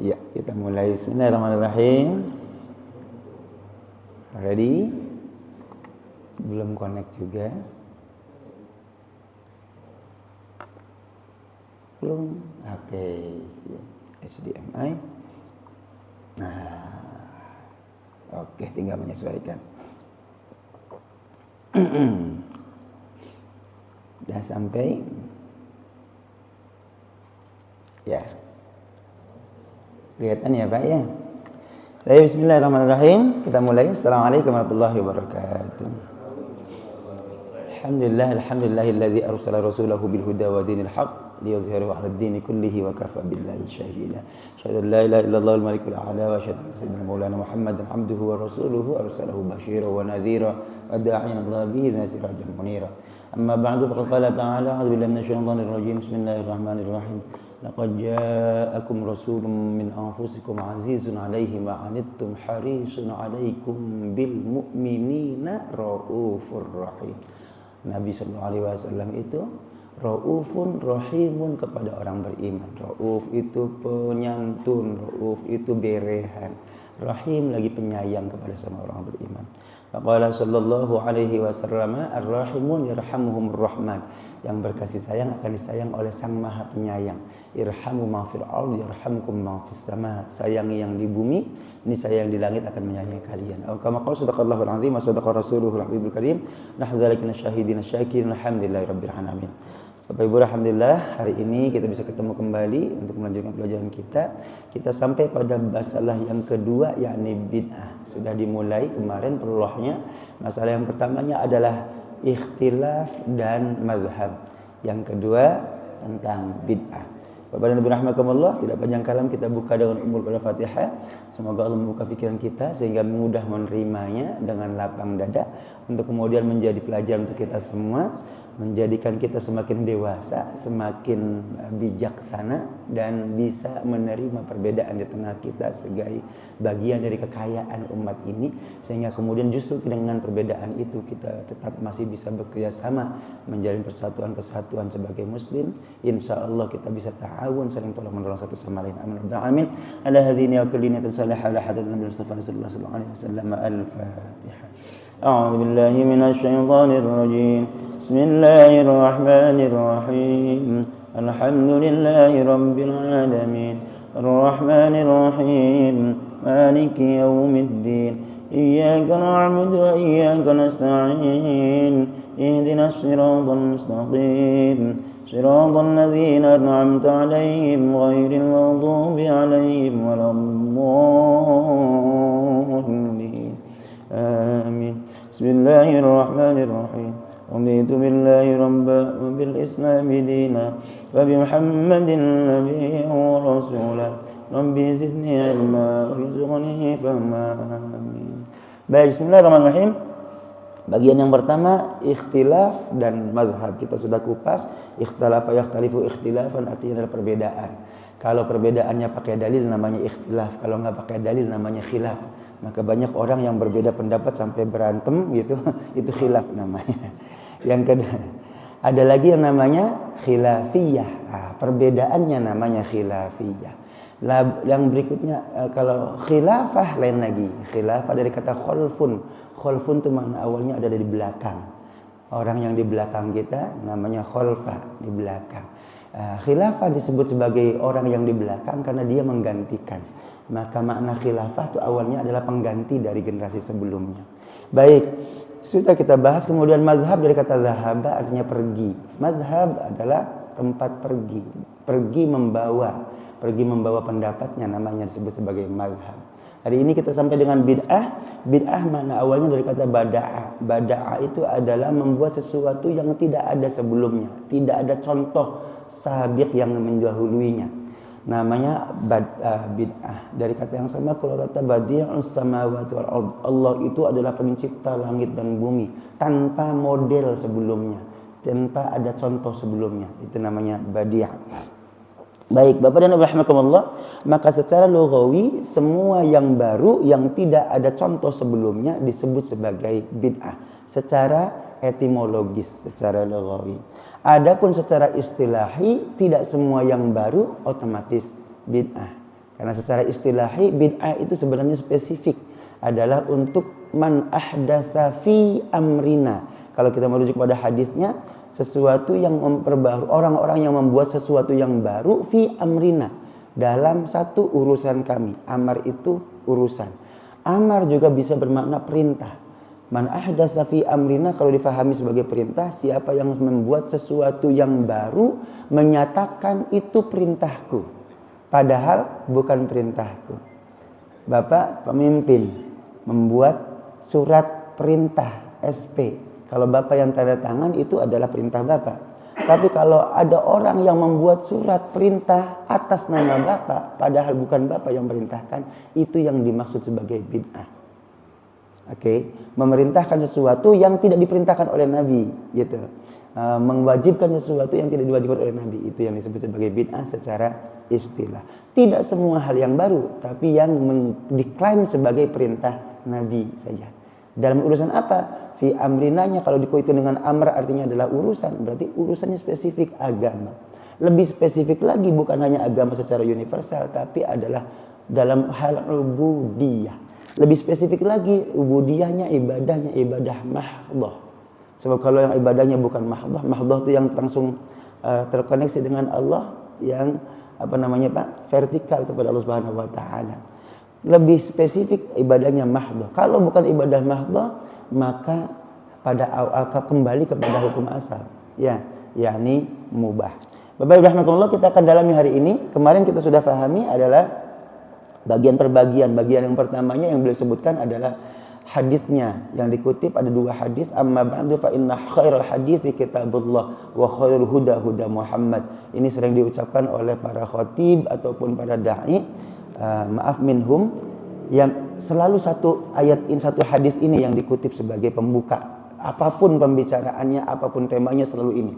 Ya, kita mulai. Bismillahirrahmanirrahim. Ready? Belum connect juga. Belum. Oke. HDMI. Nah. Oke, tinggal menyesuaikan. Udah sampai? Ya. Kelihatan ya Pak ya? Baik, bismillahirrahmanirrahim. Kita mulai. Assalamualaikum warahmatullahi wabarakatuh. Alhamdulillahilladzi arsala rasulahu bil huda wa dinil haqq liyuzhirahu 'alad dini kullihi wa kafa billahi shahida. Asyhadu an la ilaha illallah al malikul a'la wa asyhadu anna sayyidina maulana Muhammadan 'abduhu wa rasuluhu arsalahu basyiran wa nadhira wa da'iyan ila bihi sirajan munira. Amma ba'du faqad qala ta'ala a'udzu billahi minasy syaithanir rajim. Bismillahirrahmanirrahim. Laqad ja'akum rasulun min anfusikum 'azizun 'alaihi ma 'anittum harisun 'alaikum bil mu'minina raufur rahim. Nabi sallallahu alaihi wasallam itu raufun rahimun kepada orang beriman. Rauf itu penyantun, rauf itu berehan, rahim lagi penyayang kepada semua orang beriman. Faqala sallallahu alaihi wasallam ar-rahimun yarhamuhumur rahman. Yang berkasih sayang akan disayang oleh Sang Maha Penyayang. Irhamu ma fil ardi yarhamkum ma fis sama. Sayangi yang di bumi, ini sayang di langit akan menyayangi kalian. Kama qala sadaqallahul azim wa sadaqa rasuluhul habibul karim. Nahnu dzalika syahidin syakirin alhamdulillahirabbil alamin. Bapak Ibu, alhamdulillah hari ini kita bisa ketemu kembali untuk melanjutkan pelajaran kita. Kita sampai pada masalah yang kedua, yakni bid'ah. Sudah dimulai kemarin perlohnya. Masalah yang pertamanya adalah ikhtilaf dan mazhab. Yang kedua tentang bid'ah. Bapak dan Ibu rahimakumullah, tidak panjang kalam kita buka dengan Ummul Fatihah. Semoga Allah membuka pikiran kita sehingga mudah menerimanya dengan lapang dada untuk kemudian menjadi pelajaran untuk kita semua, menjadikan kita semakin dewasa, semakin bijaksana dan bisa menerima perbedaan di tengah kita sebagai bagian dari kekayaan umat ini, sehingga kemudian justru dengan perbedaan itu kita tetap masih bisa bekerja sama menjalin persatuan kesatuan sebagai muslim. Insyaallah kita bisa ta'awun, saling tolong menolong satu sama lain. Amin. Ala hadzini wa kulli niyatin salihah ala hadratin Nabi Mustafa sallallahu alaihi wasallam. Al-Fatihah. A'udzu billahi minasy syaithanir rajim. Bismillahirrahmanirrahim. Alhamdulillahi rabbil alamin. Arrahmanir rahim. Maliki yaumiddin. Iyyaka na'budu wa iyyaka nasta'in. Ihdinas siratal mustaqim. Siratal ladzina an'amta 'alaihim ghairil maghdubi 'alaihim waladdallin. Amin. Bismillahirrahmanirrahim. Raditu billahi rabba wa bil islami dina wa bi Muhammadin nabiyyan wa rasula. Rabbi zidni ilma warzuqni fahma. Amin. Baik, bismillahirrahmanirrahim. Bagian yang pertama ikhtilaf dan mazhab kita sudah kupas. Ikhtalafa yakhtalifu ikhtilafan artinya adalah perbedaan. Kalau perbedaannya pakai dalil namanya ikhtilaf, kalau nggak pakai dalil namanya khilaf. Maka banyak orang yang berbeda pendapat sampai berantem gitu, itu khilaf namanya. Yang kedua, ada lagi yang namanya khilafiyah. Perbedaannya namanya khilafiyah. Yang berikutnya kalau khilafah lain lagi. Khilafah dari kata khalfun. Khalfun itu makna awalnya ada di belakang. Orang yang di belakang kita namanya khalfah, di belakang. Khilafah disebut sebagai orang yang di belakang karena dia menggantikan. Maka makna khilafah itu awalnya adalah pengganti dari generasi sebelumnya. Baik, sudah kita bahas. Kemudian mazhab dari kata zahaba artinya pergi. Mazhab adalah tempat pergi. Pergi membawa pendapatnya, namanya disebut sebagai mazhab. Hari ini kita sampai dengan bid'ah. Bid'ah makna awalnya dari kata bada'a. Bada'a itu adalah membuat sesuatu yang tidak ada sebelumnya. Tidak ada contoh sabiq yang mendahuluinya. Namanya bid'ah. Dari kata yang sama kalau kata badi'us samawati wal ard. Allah itu adalah pencipta langit dan bumi tanpa model sebelumnya, tanpa ada contoh sebelumnya. Itu namanya badi'. Baik, Bapak dan Ibu rahimakumullah, maka secara lughawi semua yang baru yang tidak ada contoh sebelumnya disebut sebagai bid'ah. Secara etimologis, secara lughawi. Adapun secara istilahi tidak semua yang baru otomatis bid'ah. Karena secara istilahi bid'ah itu sebenarnya spesifik adalah untuk man ahdatsa fi amrina. Kalau kita merujuk pada hadisnya, sesuatu yang memperbaharui, orang-orang yang membuat sesuatu yang baru fi amrina, dalam satu urusan kami. Amar itu urusan. Amar juga bisa bermakna perintah. Man ahdatsa fi amrina kalau difahami sebagai perintah, siapa yang membuat sesuatu yang baru menyatakan itu perintahku, padahal bukan perintahku. Bapak pemimpin membuat surat perintah SP. Kalau Bapak yang tanda tangan itu adalah perintah Bapak. Tapi kalau ada orang yang membuat surat perintah atas nama Bapak, padahal bukan Bapak yang merintahkan, itu yang dimaksud sebagai bid'ah. Oke, memerintahkan sesuatu yang tidak diperintahkan oleh Nabi, gitu. Mewajibkan sesuatu yang tidak diwajibkan oleh Nabi, itu yang disebut sebagai bid'ah secara istilah. Tidak semua hal yang baru, tapi yang diklaim sebagai perintah Nabi saja. Dalam urusan apa? Fi amrinanya, kalau dikaitkan dengan amr artinya adalah urusan, berarti urusannya spesifik agama. Lebih spesifik lagi, bukan hanya agama secara universal, tapi adalah dalam hal ubudiyah. Lebih spesifik lagi, ubudiyahnya, ibadahnya, ibadah mahdhah. Sebab kalau yang ibadahnya bukan mahdhah, mahdhah itu yang langsung terkoneksi dengan Allah, yang vertikal kepada Allah Subhanahu wa taala. Lebih spesifik ibadahnya mahdhah. Kalau bukan ibadah mahdhah, maka pada kembali kepada hukum asal, ya, yakni mubah. Bapak Ibu rahimakumullah, kita akan dalami hari ini. Kemarin kita sudah pahami adalah bagian yang pertamanya yang beliau sebutkan adalah hadisnya yang dikutip, ada dua hadis. Amma ba'du fa inna khairal hadits kitabullah wa khairul huda huda Muhammad. Ini sering diucapkan oleh para khatib ataupun para dai, minhum, yang selalu satu hadis ini yang dikutip sebagai pembuka. Apapun pembicaraannya, apapun temanya, selalu ini.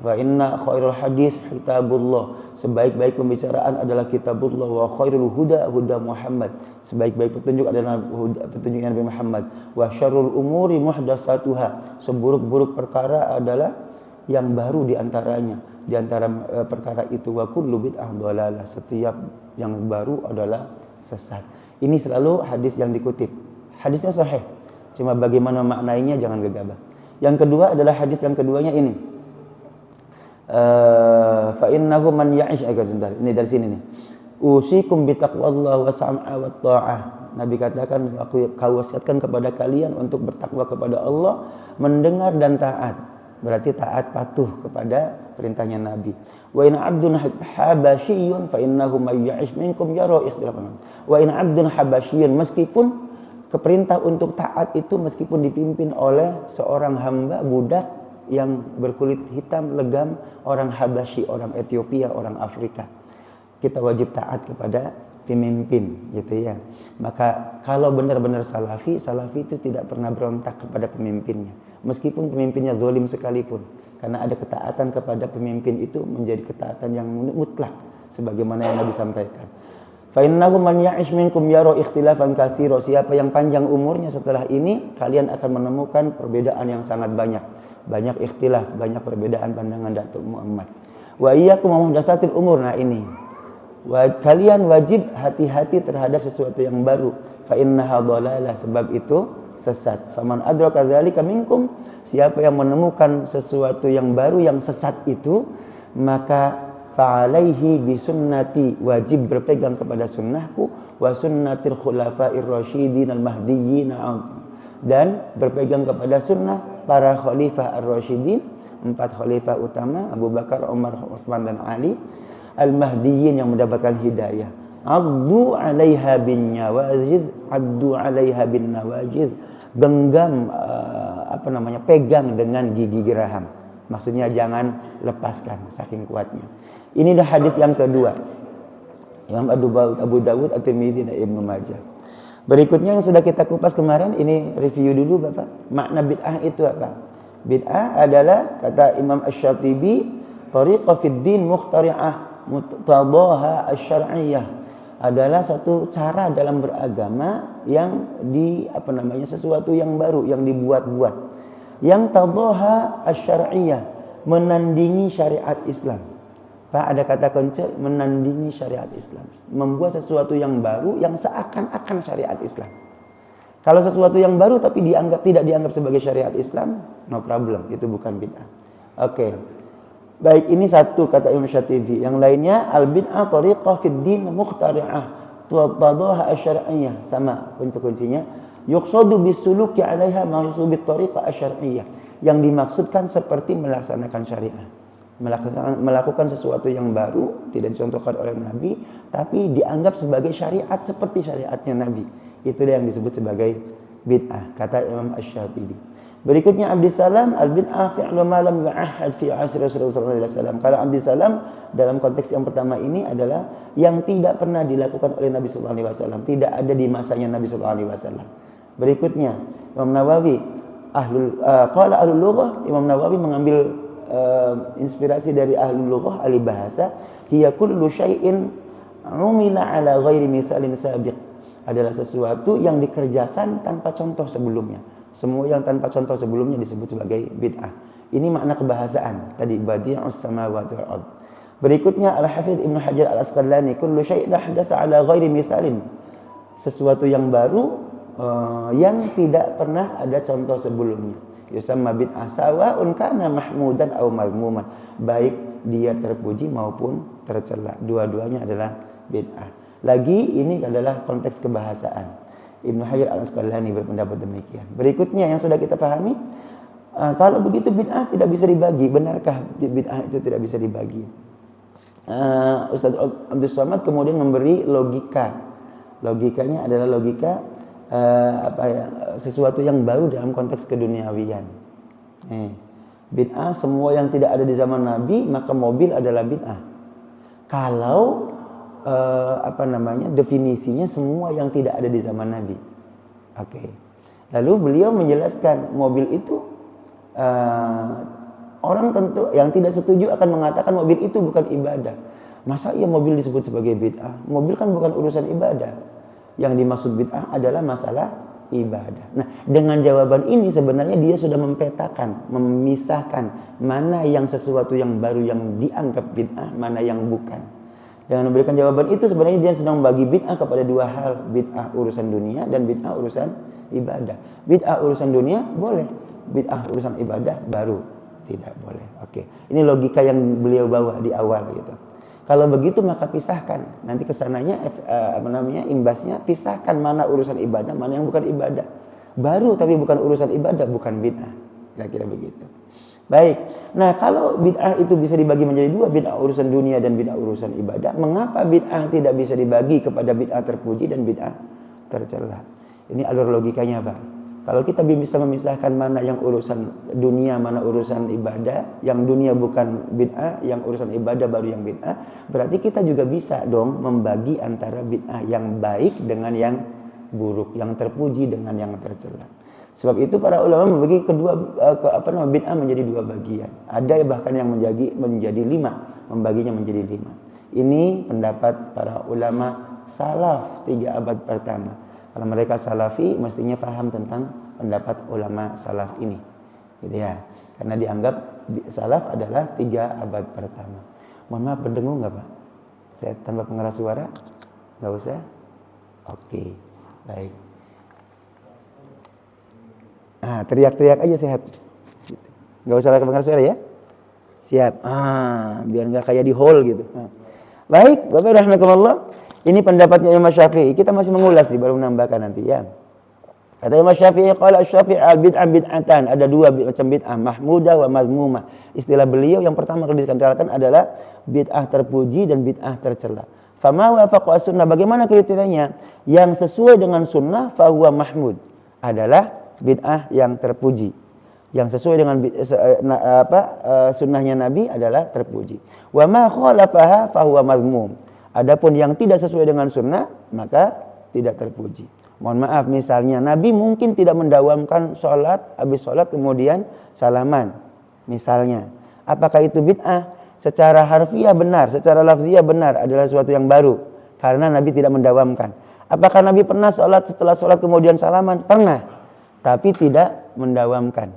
Fa inna khairul hadis kitabullah, sebaik-baik pembicaraan adalah kitabullah, wa khairul huda huda Muhammad, sebaik-baik petunjuk adalah petunjuk Nabi Muhammad, wa syarrul umuri muhdatsatuha, seburuk-buruk perkara adalah yang baru di antara perkara itu, wa kullu bid'ah dhalalah, setiap yang baru adalah sesat. Ini selalu hadis yang dikutip. Hadisnya sahih, cuma bagaimana maknainya jangan gegabah. Yang kedua adalah hadis yang keduanya ini. Fa innahu man ya'ish, ini dari sini nih. Usikum bi taqwallah wa sam'a wa ta'ah. Nabi katakan, aku wasiatkan kepada kalian untuk bertakwa kepada Allah, mendengar dan taat. Berarti taat patuh kepada perintahnya Nabi. Wa in 'abdun habasyiyun fa innahu may ya'ish minkum yara ikhtilafan. Wa in 'abdun habasyiyun, meskipun keperintah untuk taat itu meskipun dipimpin oleh seorang hamba budak yang berkulit hitam legam, orang Habasyi, orang Ethiopia, orang Afrika, kita wajib taat kepada pemimpin, gitu ya. Maka kalau benar-benar salafi itu tidak pernah berontak kepada pemimpinnya, meskipun pemimpinnya zalim sekalipun, karena ada ketaatan kepada pemimpin itu menjadi ketaatan yang mutlak, sebagaimana yang Nabi sampaikan. Fa innahu man ya'ish minkum yara ikhtilafan katsira, siapa yang panjang umurnya setelah ini, kalian akan menemukan perbedaan yang sangat banyak ikhtilaf, banyak perbedaan pandangan datuk Muhammad. Wa iyyakum muhdatsatil umur. Nah ini, kalian wajib hati-hati terhadap sesuatu yang baru. Fa innaha dhalalah, sebab itu sesat. Faman adraka dzalika minkum, siapa yang menemukan sesuatu yang baru yang sesat itu, maka fa'alaihi bisunnati, wajib berpegang kepada sunnahku, wa sunnatil khulafa'ir rasyidin al-mahdiyyin, dan berpegang kepada sunnah para khalifah ar-rasyidin, 4 khalifah utama, Abu Bakar, Umar, Utsman dan Ali, al-mahdiyyin, yang mendapatkan hidayah. Addu 'alaiha bin nawajid, addu 'alaiha bin nawajid, genggam pegang dengan gigi geraham. Maksudnya jangan lepaskan, saking kuatnya. Ini adalah hadis yang kedua. Imam Abu Dawud, At-Tirmidzi dan Ibnu Majah. Berikutnya yang sudah kita kupas kemarin, ini review dulu Bapak. Makna bid'ah itu apa? Bid'ah adalah, kata Imam Asy-Syatibi, tariqah fid din mukhtari'ah muqtadaha asy-syar'iyyah, adalah satu cara dalam beragama yang sesuatu yang baru, yang dibuat-buat, yang tadaha asy-syar'iyyah, menandingi syariat Islam. Pak, ada kata kunci menandingi syariat Islam. Membuat sesuatu yang baru yang seakan-akan syariat Islam. Kalau sesuatu yang baru tapi tidak dianggap sebagai syariat Islam, no problem, itu bukan bid'ah. Oke. Baik, ini satu kata Imam Syatibi. Yang lainnya al-bid'ah tariqah fid din mukhtari'ah tu'tadaha asy-syar'iyyah. Sama kuncinya. Yuqsadu bis-suluki 'alaiha ma yuqsadu bit-tariqah asy-syar'iyyah. Yang dimaksudkan seperti melaksanakan syariat. Melakukan sesuatu yang baru tidak dicontohkan oleh Nabi tapi dianggap sebagai syariat seperti syariatnya Nabi, itu yang disebut sebagai bid'ah kata Imam Asy-Syatibi. Berikutnya Abdissalam, al-bid'ah fi'lu ma lam yu'ahad fi 'asri Rasulullah sallallahu alaihi wasallam. Kalau Abdissalam dalam konteks yang pertama ini adalah yang tidak pernah dilakukan oleh Nabi sallallahu alaihi wasallam, tidak ada di masanya Nabi sallallahu alaihi wasallam. Berikutnya Imam Nawawi qala ahlul lughah, Imam Nawawi mengambil inspirasi dari ahli lughah, ahli bahasa, hiya kullu syai'in umila ala ghairi misalin sabiq, adalah sesuatu yang dikerjakan tanpa contoh sebelumnya. Semua yang tanpa contoh sebelumnya disebut sebagai bid'ah. Ini makna kebahasaan tadi, badi'us samawati wal ard. Berikutnya Al-Hafidz Ibnu Hajar Al-Asqalani, kullu syai'in ahdatsa ala ghairi misalin, sesuatu yang baru yang tidak pernah ada contoh sebelumnya. Yusamma bid'ah sawa'un kana mahmudan aw mazmuman, baik dia terpuji maupun tercela, dua-duanya adalah bid'ah. Lagi ini adalah konteks kebahasaan. Ibnu Hajar Al-Asqalani berpendapat demikian. Berikutnya yang sudah kita pahami, kalau begitu bid'ah tidak bisa dibagi. Benarkah bid'ah itu tidak bisa dibagi? Ustaz Abdus Somad kemudian memberi logika. Logikanya adalah logika sesuatu yang baru dalam konteks keduniawian. Bid'ah semua yang tidak ada di zaman Nabi, maka mobil adalah bid'ah. Kalau definisinya semua yang tidak ada di zaman Nabi. Oke. Lalu beliau menjelaskan mobil itu orang tentu yang tidak setuju akan mengatakan mobil itu bukan ibadah. Masa iya mobil disebut sebagai bid'ah? Mobil kan bukan urusan ibadah. Yang dimaksud bid'ah adalah masalah ibadah. Nah, dengan jawaban ini sebenarnya dia sudah mempetakan, memisahkan mana yang sesuatu yang baru yang dianggap bid'ah, mana yang bukan. Dengan memberikan jawaban itu sebenarnya dia sedang membagi bid'ah kepada dua hal, bid'ah urusan dunia dan bid'ah urusan ibadah. Bid'ah urusan dunia boleh, bid'ah urusan ibadah baru tidak boleh. Oke. Ini logika yang beliau bawa di awal gitu. Kalau begitu maka pisahkan. Nanti kesananya imbasnya pisahkan mana urusan ibadah, mana yang bukan ibadah. Baru tapi bukan urusan ibadah, bukan bid'ah. Kira-kira begitu. Baik. Nah, kalau bid'ah itu bisa dibagi menjadi dua, bid'ah urusan dunia dan bid'ah urusan ibadah, mengapa bid'ah tidak bisa dibagi kepada bid'ah terpuji dan bid'ah tercela? Ini alur logikanya, Pak. Kalau kita bisa memisahkan mana yang urusan dunia, mana urusan ibadah, yang dunia bukan bid'ah, yang urusan ibadah baru yang bid'ah, berarti kita juga bisa dong membagi antara bid'ah yang baik dengan yang buruk, yang terpuji dengan yang tercela. Sebab itu para ulama membagi bid'ah menjadi dua bagian. Ada bahkan yang menjadi 5, membaginya menjadi 5. Ini pendapat para ulama salaf 3 abad pertama. Kalau mereka salafi mestinya paham tentang pendapat ulama salaf ini, gitu ya. Karena dianggap salaf adalah 3 abad pertama. Mohon maaf, berdengung nggak Pak? Saya tanpa pengeras suara? Nggak usah? Oke, baik. Teriak-teriak aja sehat. Nggak usah pakai pengeras suara ya? Siap. Biar nggak kayak di hall gitu. Baik, Bapak rahmatullah. Ini pendapatnya Imam Syafi'i. Kita masih mengulas nih, baru menambahkan nanti ya. Kata Imam Syafi'i, qala asy-Syafi'i al-bid'ah bid'atan. Ada 2 macam bid'ah, mahmudah wa mazmumah. Istilah beliau yang pertama kali dikatakan adalah bid'ah terpuji dan bid'ah tercela. Fama wafaqa as-sunnah, bagaimana kriterianya? Yang sesuai dengan sunnah fahuwa mahmud, adalah bid'ah yang terpuji. Yang sesuai dengan sunnahnya Nabi adalah terpuji. Wa ma khalafaha fahuwa mazmum. Adapun yang tidak sesuai dengan sunnah maka tidak terpuji. Mohon maaf, misalnya Nabi mungkin tidak mendawamkan sholat, habis sholat kemudian salaman. Misalnya, apakah itu bid'ah? Secara harfiah benar, secara lafziah benar, adalah sesuatu yang baru karena Nabi tidak mendawamkan. Apakah Nabi pernah sholat setelah sholat kemudian salaman? Pernah, tapi tidak mendawamkan.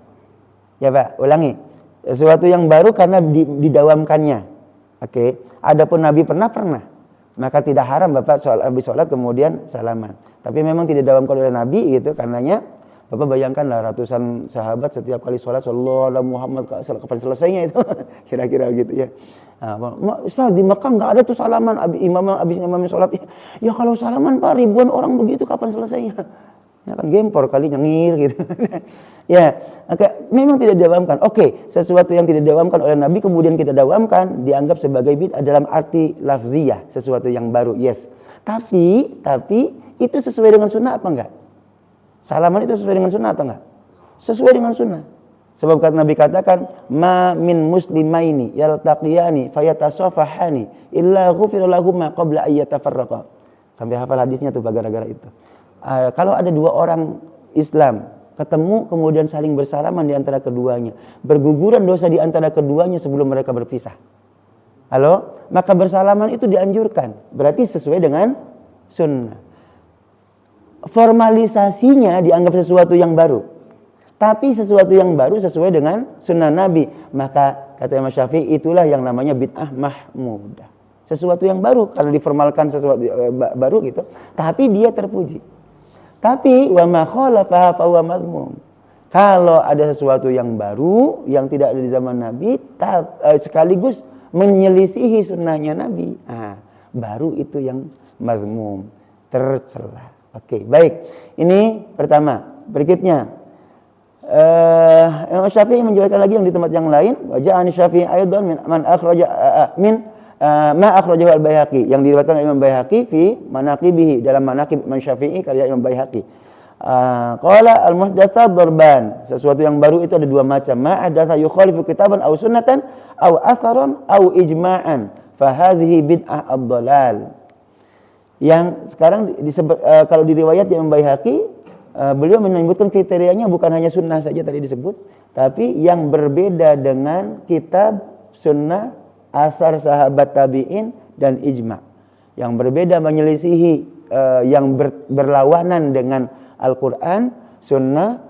Ya Pak, ulangi. Sesuatu yang baru karena didawamkannya. Oke. Adapun Nabi pernah, maka tidak haram Bapak habis sholat kemudian salaman. Tapi memang tidak didawamkan oleh Nabi gitu, karenanya Bapak bayangkanlah ratusan sahabat setiap kali sholat sallallahu alaihi Muhammad, kapan selesainya itu kira-kira gitu ya. Nah, Ustaz di Mekah nggak ada tuh salaman abis imam sholat. Ya kalau salaman Pak ribuan orang begitu kapan selesainya? Ya kan gempor kali nyengir gitu. Ya, memang tidak didawamkan. Oke, sesuatu yang tidak didawamkan oleh Nabi kemudian kita dawamkan dianggap sebagai bid'ah dalam arti lafziyah, sesuatu yang baru. Yes. Tapi itu sesuai dengan sunnah apa enggak? Salaman itu sesuai dengan sunnah atau enggak? Sesuai dengan sunnah. Sebab kata Nabi katakan, ma min muslimaini yaltaqiyani fayatasafahani illa ghufira lahum ma qabla ay yatafarraqa. Sampai hafal hadisnya tuh gara-gara itu. Kalau ada dua orang Islam ketemu kemudian saling bersalaman di antara keduanya, berguguran dosa di antara keduanya sebelum mereka berpisah. Halo, maka bersalaman itu dianjurkan. Berarti sesuai dengan sunnah. Formalisasinya dianggap sesuatu yang baru, tapi sesuatu yang baru sesuai dengan sunnah Nabi, maka kata Imam Syafi'i itulah yang namanya bid'ah mahmudah. Sesuatu yang baru kalau diformalkan sesuatu baru gitu, tapi dia terpuji. Tapi wa ma khalafaha fa huwa madhmum. Kalau ada sesuatu yang baru yang tidak ada di zaman Nabi sekaligus menyelisihi sunnahnya Nabi, baru itu yang mazmum, tercela. Oke, baik. Ini pertama. Berikutnya, Imam Syafi'i menjelaskan lagi yang di tempat yang lain. Waja'ani Syafi'i aidan min man akhraja ma akhrajahu al-Baihaqi, yang diriwayatkan oleh Imam Baihaqi fi manaqibihi, dalam manaqib Imam Syafi'i karya Imam Baihaqi. Qala al-muhdatsa darban, sesuatu yang baru itu ada dua macam. Ma hadatsa yukhalifu kitaban aw sunnatan aw atharan aw ijma'an fa hadhihi bid'ah ad-dhalal. Yang sekarang disebut, kalau di riwayat Imam Baihaqi, beliau menyebutkan kriterianya bukan hanya sunnah saja tadi disebut, tapi yang berbeda dengan kitab, sunnah, asar sahabat tabi'in dan ijma'. Yang berbeda menyelisihi, yang berlawanan dengan Al-Quran, sunnah,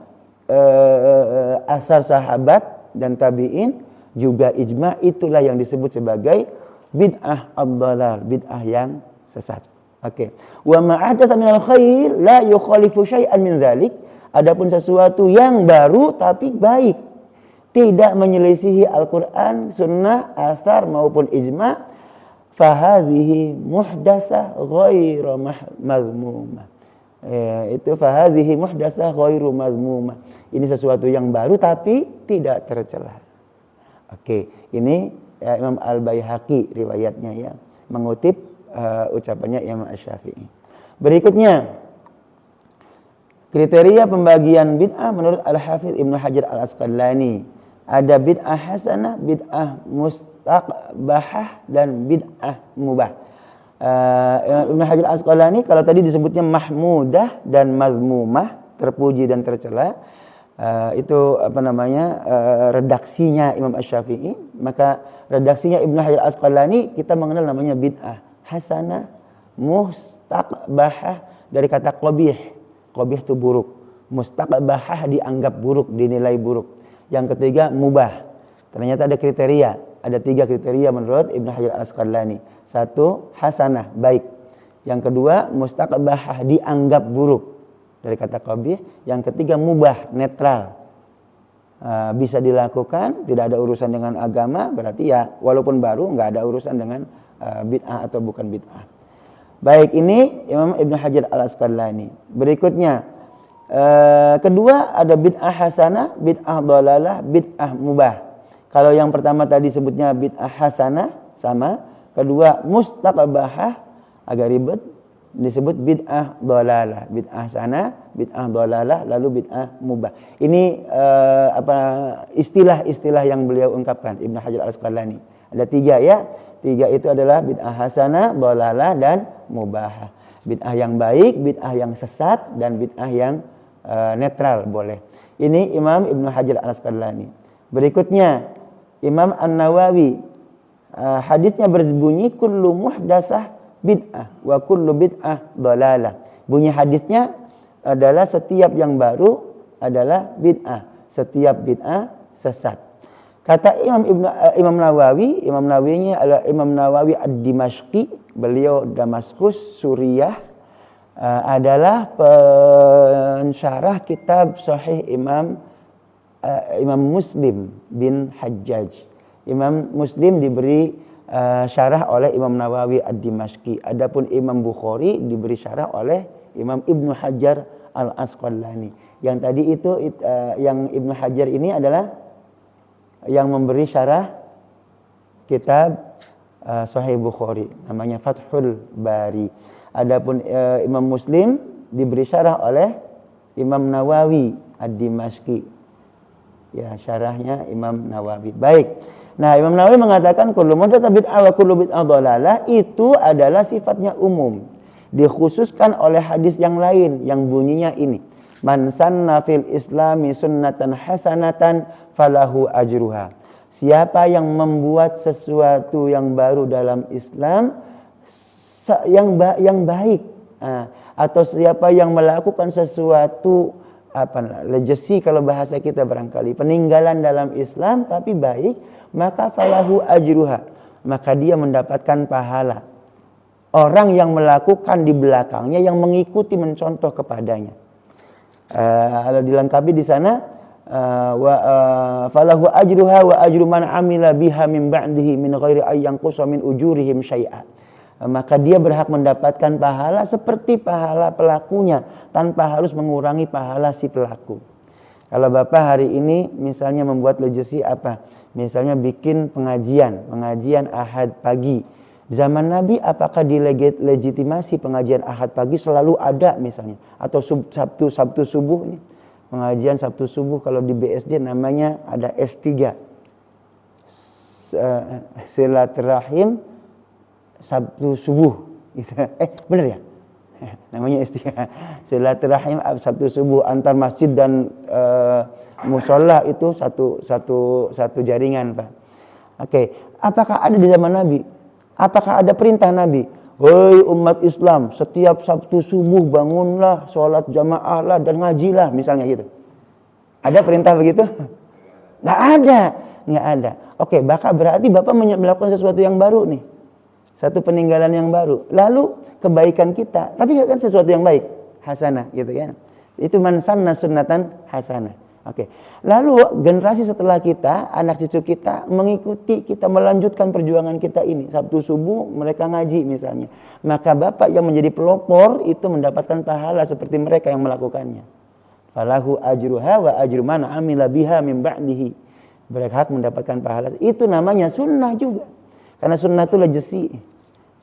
asar sahabat dan tabi'in, juga ijma', itulah yang disebut sebagai bid'ah ad-dhalal, bid'ah yang sesat. Oke. Wa ma ahdatsa minal khair la yukhalifu syai'an min dzalik. Adapun sesuatu yang baru tapi baik, tidak menyelisihi Al-Qur'an, sunnah, asar maupun ijma', fa hadhihi muhdatsah ghairu mazmumah. Itu fa hadhihi muhdatsah ghairu mazmumah. Ini sesuatu yang baru tapi tidak tercela. Oke, ini Imam Al-Baihaqi riwayatnya ya, mengutip ucapannya Imam Asy-Syafi'i. Berikutnya, kriteria pembagian bid'ah menurut Al-Hafidz Ibnu Hajar Al-Asqalani. Ada bid'ah hasanah, bid'ah mustaqbahah, dan bid'ah mubah. Ibnu Hajar Al-Asqalani kalau tadi disebutnya mahmudah dan mazmumah, terpuji dan tercela, itu redaksinya Imam Asy-Syafi'i. Maka redaksinya Ibnu Hajar Al-Asqalani kita mengenal namanya bid'ah hasanah, mustaqbahah, dari kata qabih. Qabih itu buruk. Mustaqbahah dianggap buruk, dinilai buruk. Yang ketiga mubah. Ternyata ada kriteria. Ada 3 kriteria menurut Ibnu Hajar Al-Asqalani. 1, hasanah, baik. Yang kedua, mustaqbahah, dianggap buruk, dari kata qabih. Yang ketiga mubah, netral. Bisa dilakukan, tidak ada urusan dengan agama, berarti ya walaupun baru nggak ada urusan dengan bid'ah atau bukan bid'ah. Baik, ini Imam Ibnu Hajar Al-Asqalani. Berikutnya, kedua ada bid'ah hasanah, bid'ah dhalalah, bid'ah mubah. Kalau yang pertama tadi sebutnya bid'ah hasanah, sama. Kedua mustaqbahah, agak ribet, disebut bid'ah dhalalah, bid'ah hasanah, bid'ah dhalalah, lalu bid'ah mubah. Ini istilah-istilah yang beliau ungkapkan Ibnu Hajar Al-Asqalani. Ada 3 ya. 3 itu adalah bid'ah hasanah, dhalalah, dan mubah. Bid'ah yang baik, bid'ah yang sesat, dan bid'ah yang netral boleh. Ini Imam Ibnu Hajar Al-Asqalani. Berikutnya Imam An-Nawawi, hadisnya berbunyi kullu muhdatsah bid'ah wa kullu bid'ah dhalalah. Bunyi hadisnya adalah setiap yang baru adalah bid'ah, setiap bid'ah sesat. Kata Imam Nawawinya adalah Imam Nawawi Ad-Dimashqi, beliau Damaskus, Suriah, adalah pensyarah kitab Sahih Imam Muslim bin Hajjaj. Imam Muslim diberi syarah oleh Imam Nawawi Ad-Dimashqi. Adapun Imam Bukhari diberi syarah oleh Imam Ibnu Hajar Al-Asqalani. Yang tadi itu yang Ibnu Hajar ini adalah yang memberi syarah kitab Sahih Bukhari, namanya Fathul Bari. Adapun Imam Muslim diberi syarah oleh Imam Nawawi Ad-Dimashqi. Ya, syarahnya Imam Nawawi. Baik. Nah, Imam Nawawi mengatakan kullu muhdatsah bid'ah wa kullu bid'ah dhalalah, itu adalah sifatnya umum. Dikhususkan oleh hadis yang lain yang bunyinya ini. Man sanna fil islami sunnatan hasanatan falahu ajruha. Siapa yang membuat sesuatu yang baru dalam Islam yang baik, atau siapa yang melakukan sesuatu legacy kalau bahasa kita barangkali, peninggalan dalam Islam tapi baik, maka falahu ajruha, maka dia mendapatkan pahala. Orang yang melakukan di belakangnya, yang mengikuti mencontoh kepadanya. Dilengkapi di sana falahu ajruha wa ajru man amila biha min ba'dihi min ghairi ay yanqusa min ujurihim syai'a. Maka dia berhak mendapatkan pahala seperti pahala pelakunya tanpa harus mengurangi pahala si pelaku. Kalau Bapak hari ini misalnya membuat legacy apa? Misalnya bikin pengajian Ahad pagi. Zaman Nabi apakah dilegitimasi pengajian Ahad pagi selalu ada misalnya, atau Sabtu subuh ini pengajian Sabtu subuh, kalau di BSD namanya ada S3 silaturahim Sabtu subuh gitu. Benar ya? Namanya S3 silaturahim Sabtu subuh antar masjid dan musola, itu satu jaringan, Pak. Oke, apakah ada di zaman Nabi? Apakah ada perintah Nabi? Woi umat Islam, setiap Sabtu subuh bangunlah, sholat jamaahlah dan ngajilah, misalnya gitu. Ada perintah begitu? Nggak ada. Oke, berarti Bapak melakukan sesuatu yang baru nih. Satu peninggalan yang baru. Lalu kebaikan kita, tapi kan sesuatu yang baik, hasanah gitu kan. Itu man sanna sunnatan hasanah. Oke. Lalu generasi setelah kita, anak cucu kita mengikuti kita, melanjutkan perjuangan kita ini. Sabtu subuh mereka ngaji misalnya. Maka Bapak yang menjadi pelopor itu mendapatkan pahala seperti mereka yang melakukannya. Falahu ajruha wa ajru man amila biha min ba'dihi. Berhak mendapatkan pahala. Itu namanya sunnah juga. Karena sunnah itu legacy.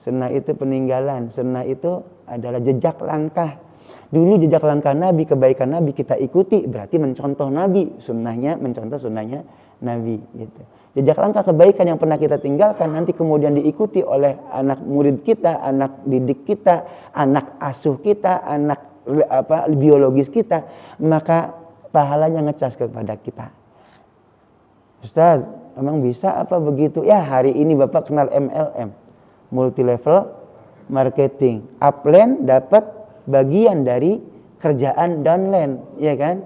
Sunnah itu peninggalan. Sunnah itu adalah jejak langkah. Dulu jejak langkah Nabi, kebaikan Nabi kita ikuti, berarti mencontoh Nabi, sunnahnya mencontoh sunnahnya Nabi gitu. Jejak langkah kebaikan yang pernah kita tinggalkan nanti kemudian diikuti oleh anak murid kita, anak didik kita, anak asuh kita, anak biologis kita, maka pahalanya ngecas kepada kita. Ustaz, emang bisa apa begitu? Ya, hari ini Bapak kenal MLM, multi level marketing. Upline dapat bagian dari kerjaan downline, ya kan?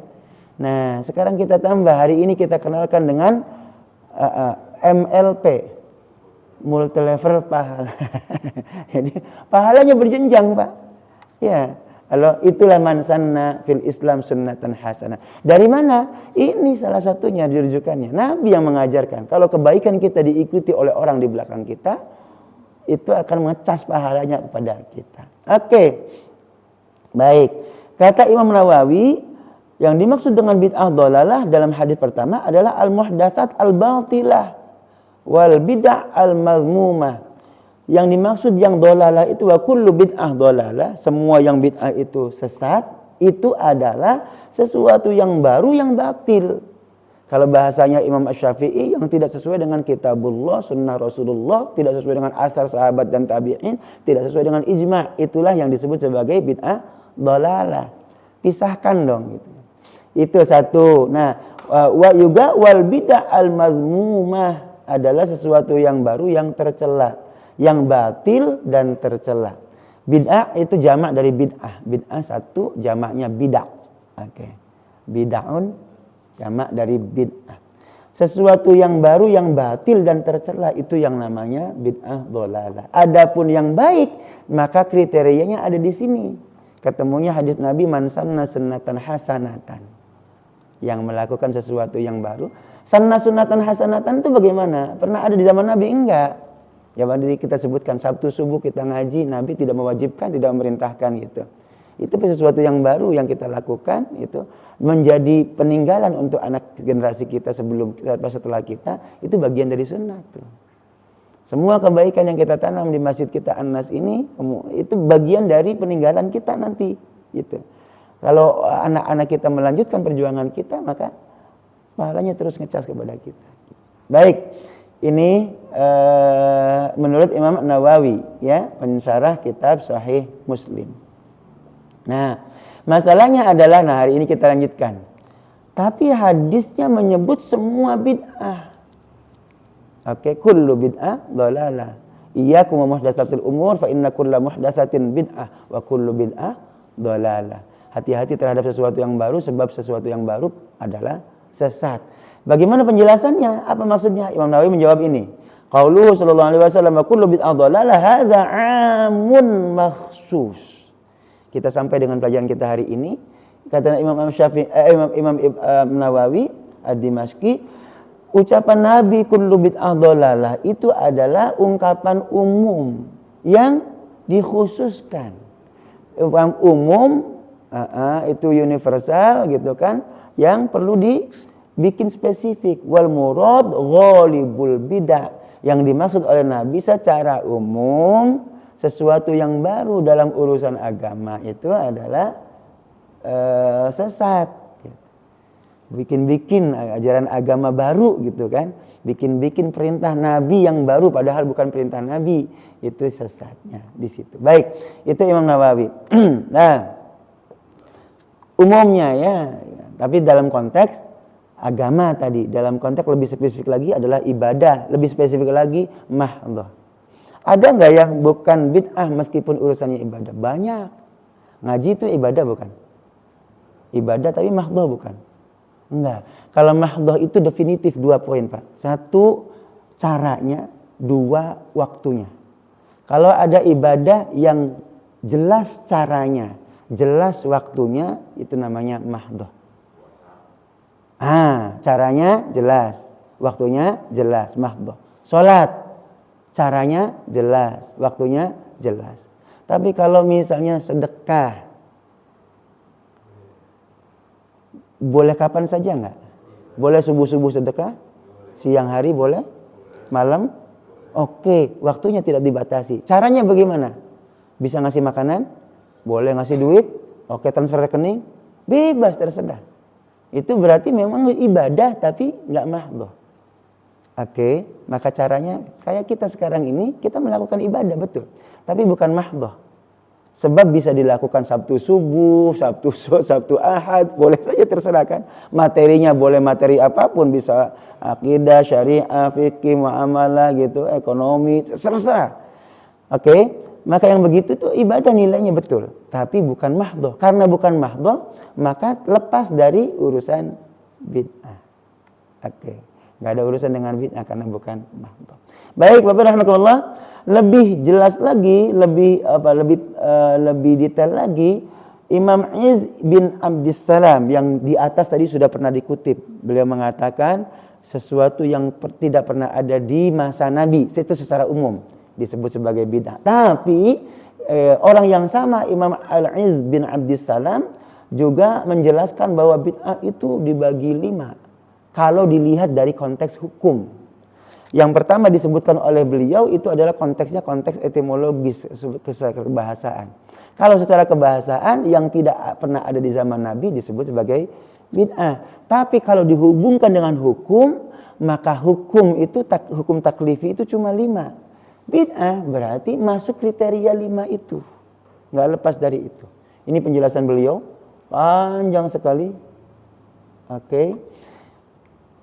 Nah, sekarang kita tambah, hari ini kita kenalkan dengan MLP, multi level pahala. Jadi pahalanya berjenjang, Pak. Ya, kalau itulah man sanna fil Islam sunnatan hasanah. Dari mana? Ini salah satunya dirujukannya. Nabi yang mengajarkan. Kalau kebaikan kita diikuti oleh orang di belakang kita, itu akan mengecas pahalanya kepada kita. Oke. Baik, kata Imam Nawawi, yang dimaksud dengan bid'ah dhalalah dalam hadis pertama adalah al-muhdatsat al-batilah wal bid'ah al-mazmumah. Yang dimaksud yang dhalalah itu wa kullu bid'ah dhalalah, semua yang bid'ah itu sesat, itu adalah sesuatu yang baru yang batil. Kalau bahasanya Imam Asy-Syafi'i, yang tidak sesuai dengan kitabullah, sunnah Rasulullah, tidak sesuai dengan asar sahabat dan tabi'in, tidak sesuai dengan ijma', itulah yang disebut sebagai bid'ah dhalalah. Pisahkan dong gitu. Itu satu. Nah, wa juga wal bid'ah al mazmumah adalah sesuatu yang baru yang tercela, yang batil dan tercela. Bid'ah itu jamak dari bid'ah. Bid'ah satu jamaknya bid'ah. Oke. Bid'ahun jamak dari bid'ah. Sesuatu yang baru, yang batil dan tercela, itu yang namanya bid'ah dhalalah. Adapun yang baik, maka kriterianya ada di sini. Ketemunya hadis Nabi, man sanna sunnatan hasanatan. Yang melakukan sesuatu yang baru. Sanna sunnatan hasanatan itu bagaimana? Pernah ada di zaman Nabi? Enggak. Ya tadi kita sebutkan Sabtu subuh kita ngaji, Nabi tidak mewajibkan, tidak memerintahkan gitu. Itu sesuatu yang baru yang kita lakukan, itu menjadi peninggalan untuk anak generasi kita setelah kita, itu bagian dari sunnah tuh. Semua kebaikan yang kita tanam di masjid kita An-Nas ini, itu bagian dari peninggalan kita nanti gitu. Kalau anak-anak kita melanjutkan perjuangan kita, maka pahalanya terus ngecas kepada kita. Baik, ini menurut Imam Nawawi, ya, pensyarah kitab Sahih Muslim. Nah, masalahnya adalah, hari ini kita lanjutkan. Tapi hadisnya menyebut semua bid'ah. Oke, kullu bid'ah dhalalah. Iyyakum wa muhdatsatil umur fa inna kulla muhdatsatin bid'ah wa kullu bid'ah dhalalah. Hati-hati terhadap sesuatu yang baru, sebab sesuatu yang baru adalah sesat. Bagaimana penjelasannya? Apa maksudnya? Imam Nawawi menjawab ini. Qauluhu sallallahu alaihi wasallam kullu bid'ah dhalalah hadza 'amun makhsus. Kita sampai dengan pelajaran kita hari ini. Kata Imam Nawawi Ad-Dimashqi, ucapan Nabi kullu bid'ah dhalalah itu adalah ungkapan umum yang dikhususkan. Umum itu universal gitu kan, yang perlu dibikin spesifik. Wal murad ghalibul bid'ah, yang dimaksud oleh Nabi secara umum sesuatu yang baru dalam urusan agama itu adalah sesat. Bikin-bikin ajaran agama baru gitu kan, bikin-bikin perintah Nabi yang baru padahal bukan perintah Nabi, itu sesatnya di situ. Baik, itu Imam Nawawi. Nah, umumnya ya, tapi dalam konteks agama tadi, dalam konteks lebih spesifik lagi adalah ibadah, lebih spesifik lagi mahdhah. Ada nggak yang bukan bid'ah meskipun urusannya ibadah? Banyak. Ngaji itu ibadah bukan? Ibadah tapi mahdhah bukan? Enggak. Kalau mahdhah itu definitif 2 poin, Pak. 1 caranya, 2 waktunya. Kalau ada ibadah yang jelas caranya, jelas waktunya, itu namanya mahdhah. Caranya jelas, waktunya jelas, mahdhah. Salat, caranya jelas, waktunya jelas. Tapi kalau misalnya sedekah, boleh kapan saja enggak? Boleh subuh-subuh sedekah? Siang hari boleh? Malam? Oke, waktunya tidak dibatasi. Caranya bagaimana? Bisa ngasih makanan? Boleh ngasih duit? Oke, transfer rekening? Bebas, terserah. Itu berarti memang ibadah tapi enggak mahdhah. Oke, maka caranya kayak kita sekarang ini, kita melakukan ibadah betul, tapi bukan mahdhah. Sebab bisa dilakukan Sabtu subuh, Sabtu Ahad, boleh saja terserah kan. Materinya boleh materi apapun, bisa akidah, syariah, fikih, muamalah gitu, ekonomi, terserah. Oke, maka yang begitu tuh ibadah nilainya betul, tapi bukan mahdhah. Karena bukan mahdhah, maka lepas dari urusan bid'ah. Oke. Gak ada urusan dengan bid'ah karena bukan mahdhah. Baik, Bapak rahimakumullah, lebih jelas lagi, lebih detail lagi, Imam Izz bin Abdissalam yang di atas tadi sudah pernah dikutip. Beliau mengatakan sesuatu yang tidak pernah ada di masa Nabi, itu secara umum disebut sebagai bid'ah. Tapi orang yang sama, Imam Al-Izz bin Abdissalam, juga menjelaskan bahwa bid'ah itu dibagi 5. Kalau dilihat dari konteks hukum. Yang pertama disebutkan oleh beliau itu adalah konteksnya konteks etimologis, kebahasaan. Kalau secara kebahasaan yang tidak pernah ada di zaman Nabi disebut sebagai bid'ah. Tapi kalau dihubungkan dengan hukum, maka hukum itu hukum taklifi itu cuma 5. Bid'ah berarti masuk kriteria 5 itu. Nggak lepas dari itu. Ini penjelasan beliau panjang sekali. Oke.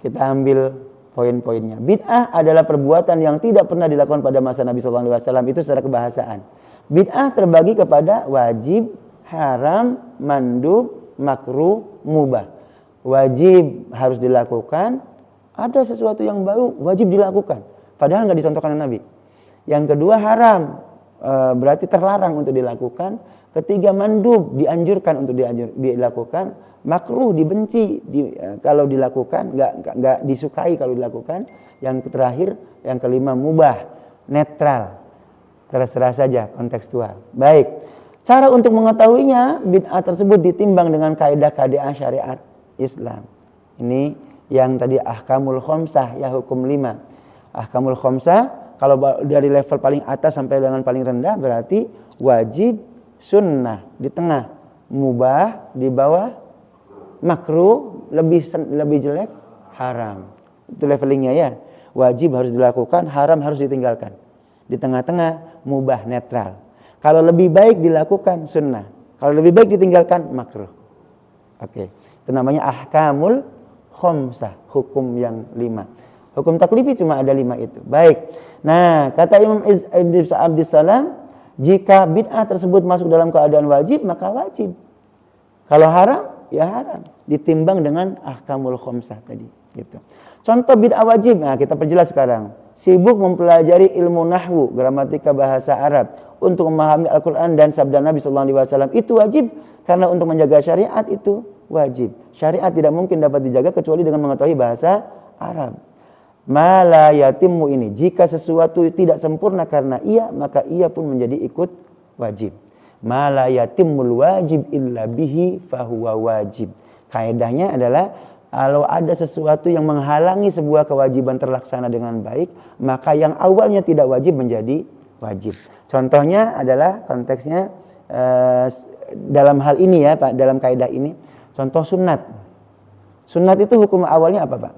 Kita ambil poin-poinnya. Bid'ah adalah perbuatan yang tidak pernah dilakukan pada masa Nabi SAW. Itu secara kebahasaan. Bid'ah terbagi kepada wajib, haram, mandub, makruh, mubah. Wajib harus dilakukan, Ada sesuatu yang baru wajib dilakukan, padahal nggak dicontohkan oleh Nabi. Yang kedua haram, berarti terlarang untuk dilakukan. Ketiga mandub, dianjurkan untuk dilakukan. Makruh, dibenci kalau dilakukan, nggak disukai kalau dilakukan. Yang terakhir, yang kelima mubah, netral, terserah saja, kontekstual. Baik, cara untuk mengetahuinya bid'ah tersebut ditimbang dengan kaidah-kaidah syariat Islam. Ini yang tadi ahkamul khamsah, ya hukum 5. Ahkamul khamsah kalau dari level paling atas sampai dengan paling rendah berarti wajib, sunnah di tengah, mubah di bawah, makruh lebih jelek, haram. Itu levelingnya ya. Wajib harus dilakukan, haram harus ditinggalkan. Di tengah-tengah mubah, netral. Kalau lebih baik dilakukan, sunnah. Kalau lebih baik ditinggalkan, makruh. Oke. Itu namanya ahkamul khamsah, hukum yang 5. Hukum taklifi cuma ada 5 itu. Baik. Nah, kata Imam Ibn Abdissalam, jika bid'ah tersebut masuk dalam keadaan wajib, maka wajib. Kalau haram, ya haram. Ditimbang dengan ahkamul khamsah tadi. Gitu. Contoh bid'ah wajib, nah kita perjelas sekarang. Sibuk mempelajari ilmu nahwu, gramatika bahasa Arab untuk memahami Al-Quran dan sabda Nabi SAW. Itu wajib, karena untuk menjaga syariat itu wajib. Syariat tidak mungkin dapat dijaga kecuali dengan mengetahui bahasa Arab. Ma la yatimmu ini, jika sesuatu tidak sempurna karena ia, maka ia pun menjadi ikut wajib. Ma la yatimmul wajib illa bihi fahuwa wajib. Kaidahnya adalah kalau ada sesuatu yang menghalangi sebuah kewajiban terlaksana dengan baik, maka yang awalnya tidak wajib menjadi wajib. Contohnya adalah konteksnya dalam hal ini ya Pak, dalam kaidah ini. Contoh sunat. Sunat itu hukum awalnya apa Pak?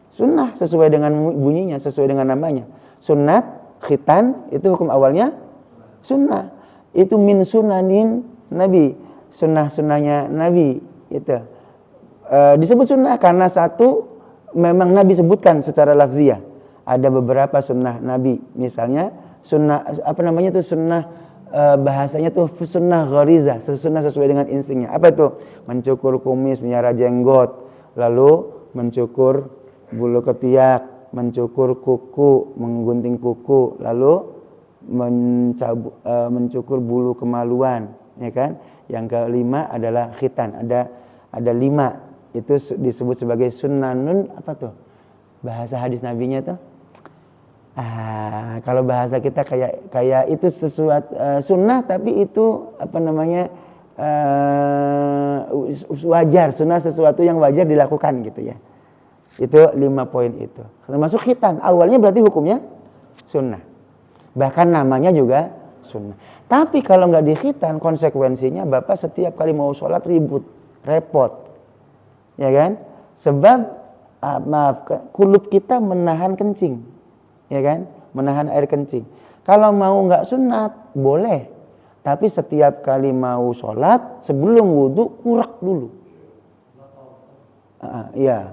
Sunnah sesuai dengan bunyinya, sesuai dengan namanya. Sunnat, khitan, itu hukum awalnya sunnah. Itu min sunanin Nabi, sunnah-sunnahnya Nabi. Itu disebut sunnah karena satu, memang Nabi sebutkan secara lafziyah. Ada beberapa sunnah Nabi, misalnya sunnah apa namanya itu sunnah bahasanya tuh sunnah gharizah, sunnah sesuai dengan instingnya. Apa itu? Mencukur kumis, menyara jenggot, lalu mencukur bulu ketiak, mencukur kuku, menggunting kuku, lalu mencukur bulu kemaluan, ya kan? Yang kelima adalah khitan. Ada 5, itu disebut sebagai sunnanun, apa tuh? Bahasa hadis nabinya tuh. Kalau bahasa kita kayak itu sesuatu sunnah, tapi itu apa namanya? Wajar, sunnah sesuatu yang wajar dilakukan gitu ya. Itu 5 poin itu. Termasuk khitan. Awalnya berarti hukumnya sunnah. Bahkan namanya juga sunnah. Tapi kalau nggak dikhitan, konsekuensinya Bapak setiap kali mau sholat ribut, repot. Ya kan? Sebab, kulit kita menahan kencing. Ya kan? Menahan air kencing. Kalau mau nggak sunat, boleh. Tapi setiap kali mau sholat, sebelum wudhu, kurak dulu. Iya.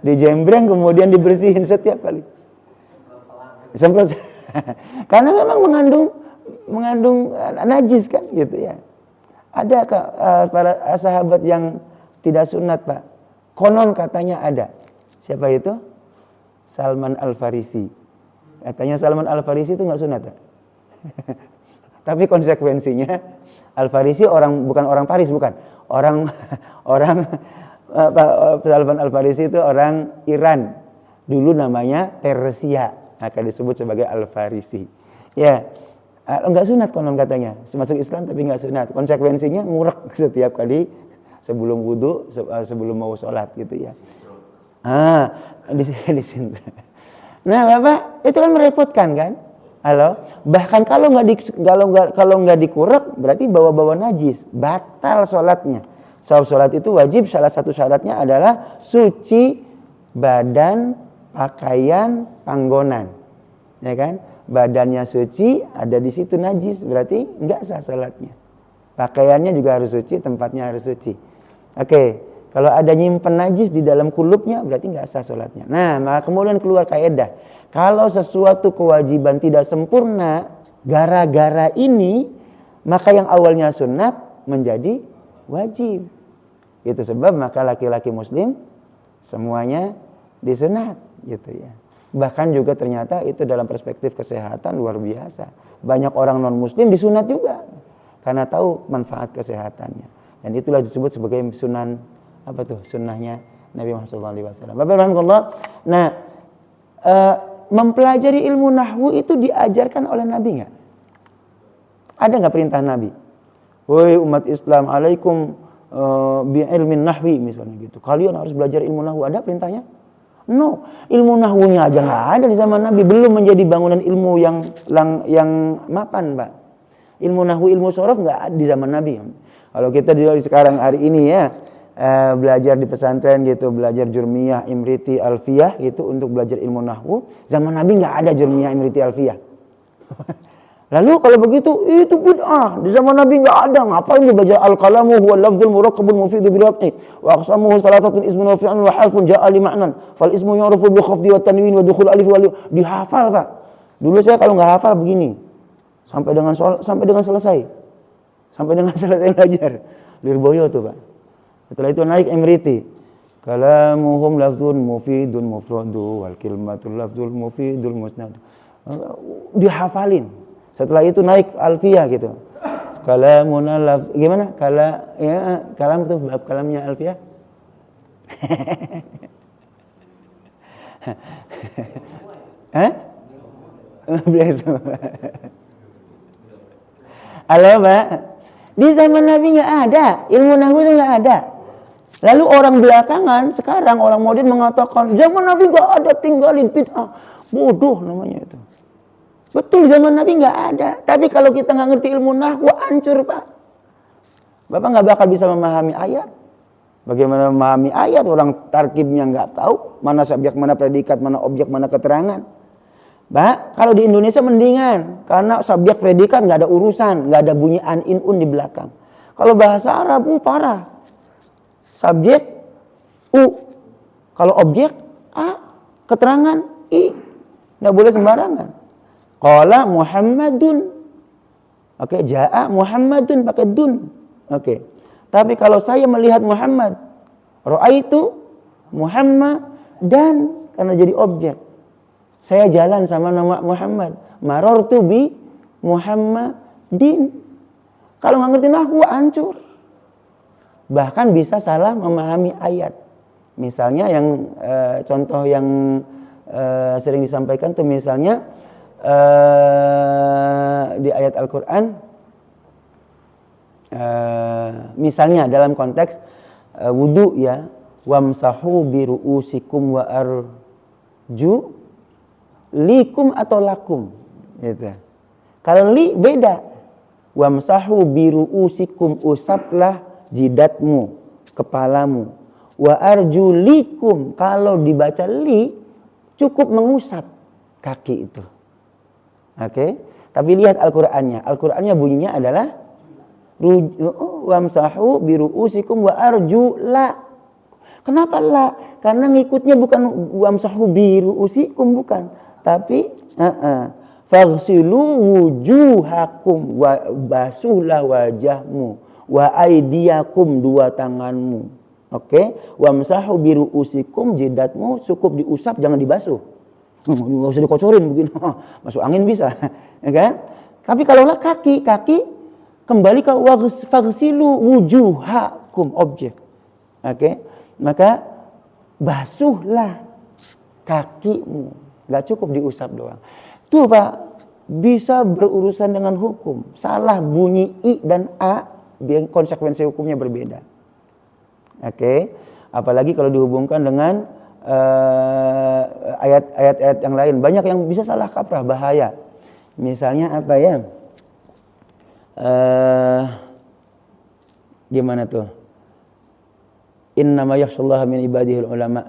Dijembreng kemudian dibersihin setiap kali. Semprot. Karena memang mengandung najis kan gitu ya. Ada para sahabat yang tidak sunat Pak. Konon katanya ada. Siapa itu? Salman Al-Farisi. Katanya Salman Al-Farisi itu nggak sunat Pak. Tapi konsekuensinya Al-Farisi bukan orang Paris, bukan. Orang Salman Al-Farisi itu orang Iran. Dulu namanya Persia, akan disebut sebagai Al-Farisi. Ya, enggak sunat konon katanya. Masuk Islam tapi enggak sunat. Konsekuensinya ngurak setiap kali sebelum wudu, sebelum mau sholat gitu ya. Di sini. Nah, Bapak, itu kan merepotkan kan? Halo, bahkan kalau nggak dikurak berarti bawa-bawa najis, batal sholatnya. Sholat itu wajib, salah satu syaratnya adalah suci badan, pakaian, panggonan, ya kan? Badannya suci, ada di situ najis, berarti nggak sah sholatnya. Pakaiannya juga harus suci, tempatnya harus suci. Oke, kalau ada nyimpen najis di dalam kulupnya, berarti nggak sah sholatnya. Nah, maka kemudian keluar kaidah. Kalau sesuatu kewajiban tidak sempurna, gara-gara ini, maka yang awalnya sunat menjadi wajib. Itu sebab maka laki-laki muslim semuanya disunat gitu ya. Bahkan juga ternyata itu dalam perspektif kesehatan luar biasa. Banyak orang non muslim disunat juga karena tahu manfaat kesehatannya. Dan itulah disebut sebagai sunan apa tuh? Sunnahnya Nabi Muhammad SAW. Bapak-bapak, nah mempelajari ilmu nahwu itu diajarkan oleh Nabi nggak? Ada nggak perintah Nabi? Woi umat Islam, alaikum bi ilmin nahwi misalnya gitu. Kalian harus belajar ilmu nahwu. Ada perintahnya? No, ilmu nahwunya aja nggak ada di zaman Nabi. Belum menjadi bangunan ilmu yang mapan, Pak. Ilmu nahwu, ilmu sorof nggak ada di zaman Nabi. Kalau kita di sekarang hari ini ya belajar di pesantren gitu, belajar jurmiyah, imriti, alfiyah gitu untuk belajar ilmu nahwu. Zaman Nabi nggak ada jurmiyah, imriti, alfiyah. Lalu kalau begitu itu bid'ah. Di zaman Nabi nggak ada. Ngapain belajar al-kalamu huwa lafzul murakkabul mufidu bil waqi wa aqsamuhu salatatun ismun wa fi'lun wa harfun ja'a li ma'nan fal ismu yu'rafu bi khafdi wa tanwin wa dukhul alif wa dihafal, Pak. Dulu saya kalau nggak hafal begini sampai dengan selesai. Sampai dengan selesai belajar. Lirboyo tuh, Pak. Setelah itu naik imriti. Kalamuhum lafzun mufidun mufradu wal kalimatul lafzul mufidul musnad. Dihafalin. Setelah itu naik alfiyah gitu. Kalamuna gimana? Kalam tuh bab kalamnya alfiyah. Hah? Biasa. Halo, Pak. Di zaman Nabi nggak ada, ilmu nahwu itu nggak ada. Lalu orang belakangan sekarang orang modern mengatakan zaman Nabi nggak ada, tinggalin bid'ah. Bodoh namanya itu. Betul zaman Nabi nggak ada. Tapi kalau kita nggak ngerti ilmu nahwu, hancur, Pak. Bapak nggak bakal bisa memahami ayat. Bagaimana memahami ayat? Orang tarkibnya nggak tahu. Mana subjek, mana predikat, mana objek, mana keterangan. Pak, kalau di Indonesia mendingan. Karena subjek predikat nggak ada urusan. Nggak ada bunyi an, in, un di belakang. Kalau bahasa Arab, parah. Subjek, u. Kalau objek, a. Keterangan, i. Nggak boleh sembarangan. Qala Muhammadun. Oke, jaa Muhammadun pakai dun. Oke. Tapi kalau saya melihat Muhammad, ra'aitu Muhammadan karena jadi objek. Saya jalan sama nama Muhammad. Marartu bi Muhammadin. Kalau nggak ngerti nahwu hancur. Bahkan bisa salah memahami ayat. Misalnya yang contoh yang sering disampaikan tuh misalnya di ayat Al-Quran misalnya dalam konteks wudu ya, wamsahu biru'usikum wa arjulikum atau lakum gitu. Kalau li beda, wamsahu biru'usikum, usaplah jidatmu, kepalamu, wa arjulikum, kalau dibaca li cukup mengusap kaki itu. Oke, tapi lihat Al-Qur'annya. Al-Qur'annya bunyinya adalah wamsahu biru'usikum wa arjula. Kenapa la? Karena ngikutnya bukan wamsahu biru'usikum, bukan. Tapi faghsilu wujuhakum, wa basuhlah wajahmu, wa aidiyakum, dua tanganmu. Oke, wamsahu biru'usikum, jidatmu cukup diusap, jangan dibasuh. Nggak usah dikocorin begini, masuk angin bisa, ya kan? Tapi kalau kaki kembali ke faghsilu wujuhakum, objek. Oke, maka basuhlah kakimu, nggak cukup diusap doang. Tuh, Pak, bisa berurusan dengan hukum. Salah bunyi i dan a, konsekuensi hukumnya berbeda. Oke, apalagi kalau dihubungkan dengan ayat-ayat yang lain, banyak yang bisa salah kaprah, bahaya. Misalnya apa ya? Gimana tuh? Innama yakhshallaha min ibadihil ulama.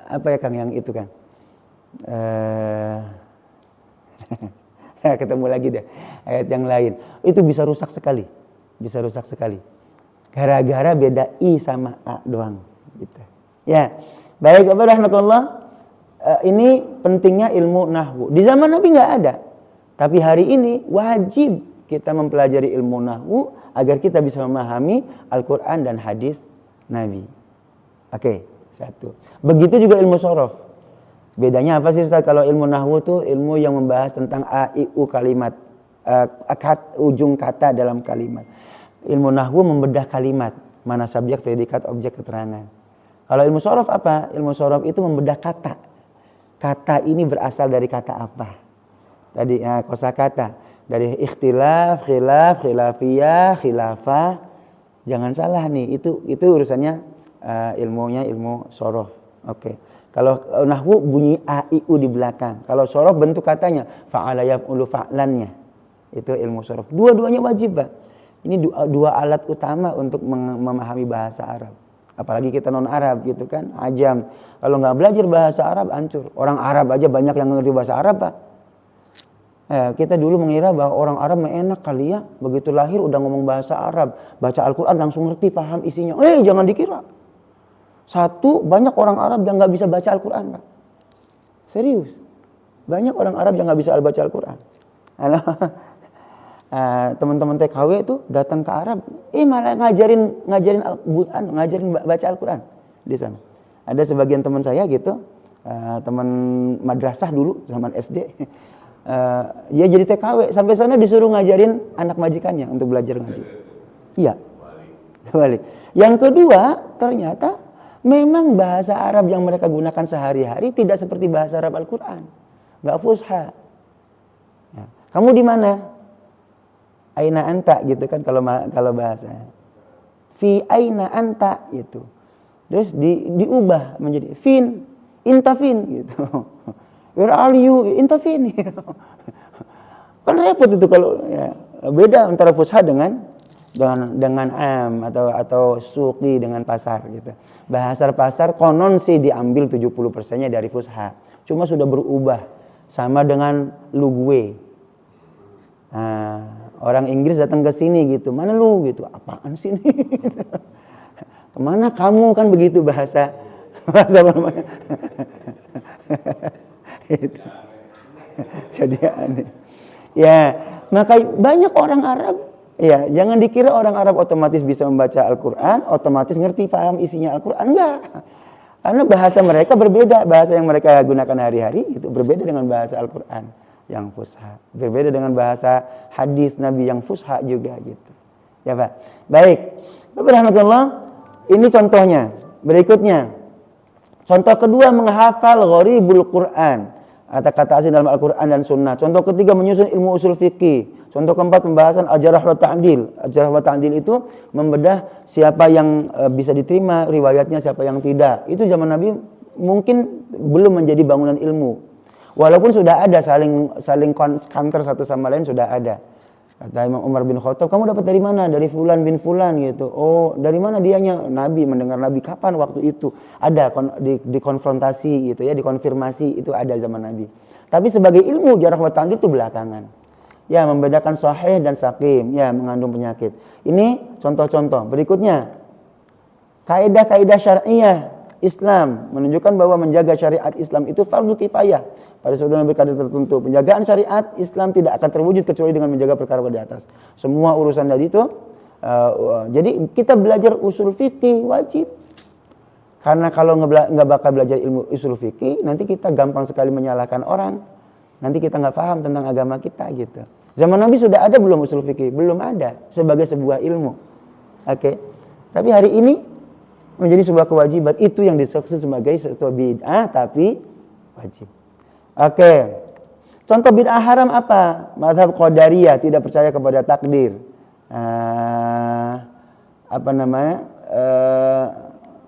Apa ya Kang yang itu kan? Ketemu lagi deh ayat yang lain. Itu bisa rusak sekali. Bisa rusak sekali. Gara-gara beda i sama a doang gitu. Ya, baik Bapak rahmatullah. Ini pentingnya ilmu nahwu. Di zaman Nabi nggak ada, tapi hari ini wajib kita mempelajari ilmu nahwu agar kita bisa memahami Al-Quran dan hadis Nabi. Oke, satu. Begitu juga ilmu shorof. Bedanya apa sih Ustaz? Kalau ilmu nahwu tuh ilmu yang membahas tentang a, i, u kalimat, ujung kata dalam kalimat. Ilmu nahwu membedah kalimat, mana subjek, predikat, objek, keterangan. Kalau ilmu shorof apa? Ilmu shorof itu membedah kata. Kata ini berasal dari kata apa? Tadi kosakata. Dari ikhtilaf, khilaf, khilafiyah, khilafah. Jangan salah nih, itu urusannya ilmunya ilmu shorof. Oke. Kalau nahwu bunyi a, i, u di belakang. Kalau shorof bentuk katanya fa'ala yaf'ulu fa'lannya. Itu ilmu shorof. Dua-duanya wajib, Pak. Ini dua alat utama untuk memahami bahasa Arab. Apalagi kita non Arab gitu kan, ajam. Kalau nggak belajar bahasa Arab hancur. Orang Arab aja banyak yang ngerti bahasa Arab, Pak. Kita dulu mengira bahwa orang Arab enak kali ya, begitu lahir udah ngomong bahasa Arab, baca Al-Quran langsung ngerti, paham isinya. Jangan dikira. Satu, banyak orang Arab yang nggak bisa baca Al-Quran, Pak. Serius, banyak orang Arab yang nggak bisa baca Al-Quran. Teman-teman TKW itu datang ke Arab, malah ngajarin baca Al-Quran di sana. Ada sebagian teman saya gitu, teman madrasah dulu zaman SD. Dia jadi TKW, sampai sana disuruh ngajarin anak majikannya untuk belajar ngaji. Iya, balik. Yang kedua, ternyata memang bahasa Arab yang mereka gunakan sehari-hari tidak seperti bahasa Arab Al-Quran, nggak fusha. Ya. Kamu di mana? Aina anta gitu kan kalau bahasa. Fi aina anta gitu. Terus diubah menjadi fin, intafin gitu. Where are you? Intafin. Kan repot itu kalau ya. Beda antara fusha dengan am atau suqi dengan pasar gitu. Bahasa pasar konon sih diambil 70%-nya dari fusha. Cuma sudah berubah sama dengan lugue. Orang Inggris datang ke sini gitu. Mana lu gitu? Apaan sini? Kemana kamu kan begitu bahasa apa namanya? Jadi aneh. Ya, maka banyak orang Arab, ya jangan dikira orang Arab otomatis bisa membaca Al-Quran, otomatis ngerti paham isinya Al-Quran, enggak. Karena bahasa mereka berbeda, bahasa yang mereka gunakan hari-hari itu berbeda dengan bahasa Al-Quran yang fusha, berbeda dengan bahasa hadis Nabi yang fusha juga gitu. Ya Pak. Baik. Alhamdulillah, ini contohnya. Berikutnya, contoh kedua menghafal gharibul Quran. Kata-kata asing dalam Al-Quran dan Sunnah. Contoh ketiga menyusun ilmu usul fikih. Contoh keempat pembahasan al-jarh wa ta'dil. Al-jarh wa ta'dil itu membedah siapa yang bisa diterima riwayatnya, siapa yang tidak. Itu zaman Nabi mungkin belum menjadi bangunan ilmu. Walaupun sudah ada saling counter satu sama lain sudah ada. Kata Imam Umar bin Khattab, kamu dapat dari mana? Dari fulan bin fulan gitu. Oh, dari mana dianya? Nabi, mendengar Nabi. Kapan waktu itu? Ada dikonfrontasi gitu ya, dikonfirmasi itu ada zaman Nabi. Tapi sebagai ilmu jarh wa ta'dil itu belakangan. Ya, membedakan sahih dan saqim, ya mengandung penyakit. Ini contoh-contoh. Berikutnya, kaidah-kaidah syar'iyyah Islam menunjukkan bahwa menjaga syariat Islam itu fardu kifayah. Pada suatu perkara tertentu, penjagaan syariat Islam tidak akan terwujud kecuali dengan menjaga perkara di atas. Semua urusan tadi itu, jadi kita belajar usul fikih wajib. Karena kalau nggak bakal belajar ilmu usul fikih, nanti kita gampang sekali menyalahkan orang. Nanti kita nggak paham tentang agama kita gitu. Zaman Nabi sudah ada belum usul fikih? Belum ada sebagai sebuah ilmu. Oke. Tapi hari ini menjadi sebuah kewajiban, itu yang disebut sebagai sebuah bid'ah tapi wajib. Oke. Contoh bid'ah haram apa? Mazhab Qadariyah, tidak percaya kepada takdir.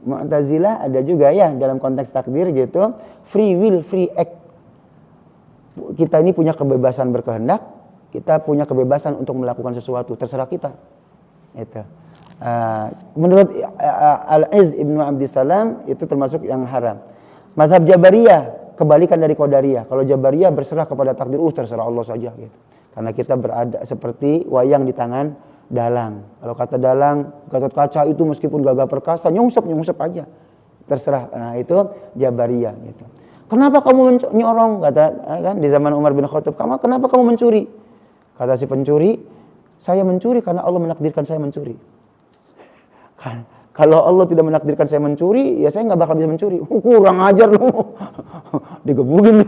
Mu'tazilah ada juga ya dalam konteks takdir gitu. Free will, free act. Kita ini punya kebebasan berkehendak, kita punya kebebasan untuk melakukan sesuatu, terserah kita. Itu. Menurut Al-Izz Ibnu Abdissalam itu termasuk yang haram. Mazhab Jabariyah kebalikan dari Qadariyah. Kalau Jabariyah berserah kepada takdir, terserah Allah saja gitu. Karena kita berada seperti wayang di tangan dalang. Kalau kata dalang, Gatot Kaca itu meskipun gagah perkasa, nyungsep aja. Terserah. Nah, itu Jabariyah gitu. Kenapa kamu nyorong? Kata kan di zaman Umar bin Khattab, kenapa kamu mencuri? Kata si pencuri, Saya mencuri karena Allah menakdirkan saya mencuri. Kan, kalau Allah tidak menakdirkan saya mencuri, ya saya nggak bakal bisa mencuri. Kurang ajar lu. Digebukin.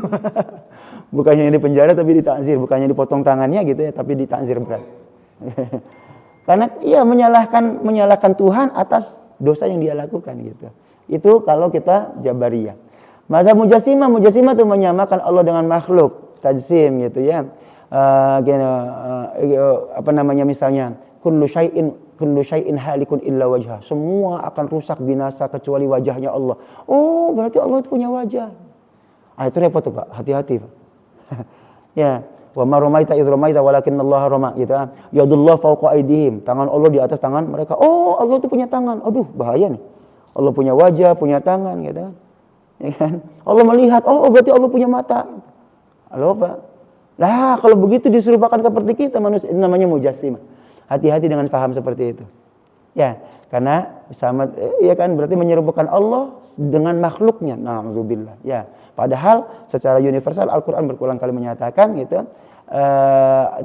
Bukannya di penjara tapi ditakzir, bukannya dipotong tangannya gitu ya, tapi ditakzir berat. Karena ia menyalahkan Tuhan atas dosa yang dia lakukan gitu. Itu kalau kita Jabariyah. Mazhab Mujassimah itu menyamakan Allah dengan makhluk, tajsim gitu ya. Misalnya kullu syai'in halikun illa wajhah. Semua akan rusak binasa kecuali wajahnya Allah. Oh, berarti Allah itu punya wajah. Itu repot tuh, Pak. Hati-hati, Pak. Ya, wa ma ramaita idz ramaita walakinnallaha rama gitu. Yadullah fawqa aydihim. Tangan Allah di atas tangan mereka. Oh, Allah itu punya tangan. Aduh, bahaya nih. Allah punya wajah, punya tangan gitu. Ya kan? Allah melihat, oh berarti Allah punya mata. Halo, Pak. Lah, kalau begitu diserupakan seperti kita manusia, itu namanya mujassimah. Hati-hati dengan paham seperti itu. Ya, karena sama ya kan berarti menyerupakan Allah dengan makhluknya. Na'udzubillah. Ya, padahal secara universal Al-Qur'an berulang kali menyatakan gitu,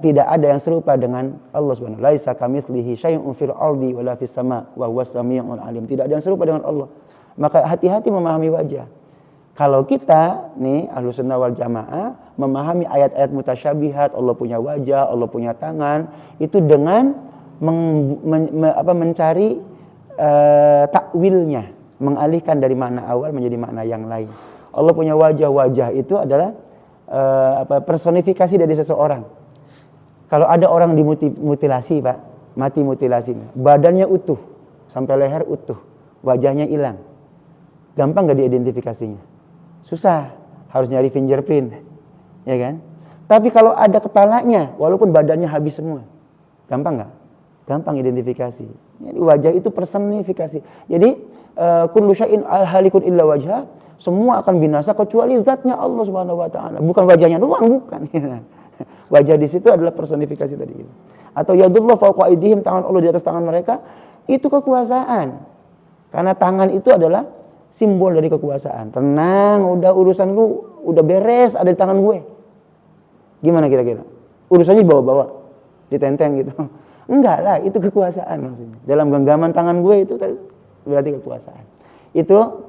tidak ada yang serupa dengan Allah Subhanahu wa taala. Laisa kamitslihi syai'un fil ardi wala fis sama' wa huwas samii'ul alim. Tidak ada yang serupa dengan Allah. Maka hati-hati memahami wajah. Kalau kita nih Ahlussunnah wal Jamaah memahami ayat-ayat mutasyabihat, Allah punya wajah, Allah punya tangan, itu dengan mencari takwilnya, mengalihkan dari makna awal menjadi makna yang lain. Allah punya wajah itu adalah personifikasi dari seseorang. Kalau ada orang dimutilasi, Pak, mati mutilasi, badannya utuh sampai leher utuh, wajahnya hilang, gampang nggak diidentifikasinya? Susah, harus nyari fingerprint, ya kan? Tapi kalau ada kepalanya, walaupun badannya habis semua, gampang nggak? Gampang identifikasi. Jadi wajah itu personifikasi. Jadi kullu syai'in halikun illa wajha, semua akan binasa kecuali zatnya Allah Subhanahu wa taala. Bukan wajahnya doang, bukan. Wajah di situ adalah personifikasi tadi itu. Atau yadullah fawqa aydihim, tangan Allah di atas tangan mereka, itu kekuasaan. Karena tangan itu adalah simbol dari kekuasaan. Tenang, udah urusan lu udah beres, ada di tangan gue. Gimana kira-kira? Urusannya dibawa-bawa, ditenteng gitu. Enggak lah, itu kekuasaan maksudnya. Dalam genggaman tangan gue itu berarti kekuasaan. Itu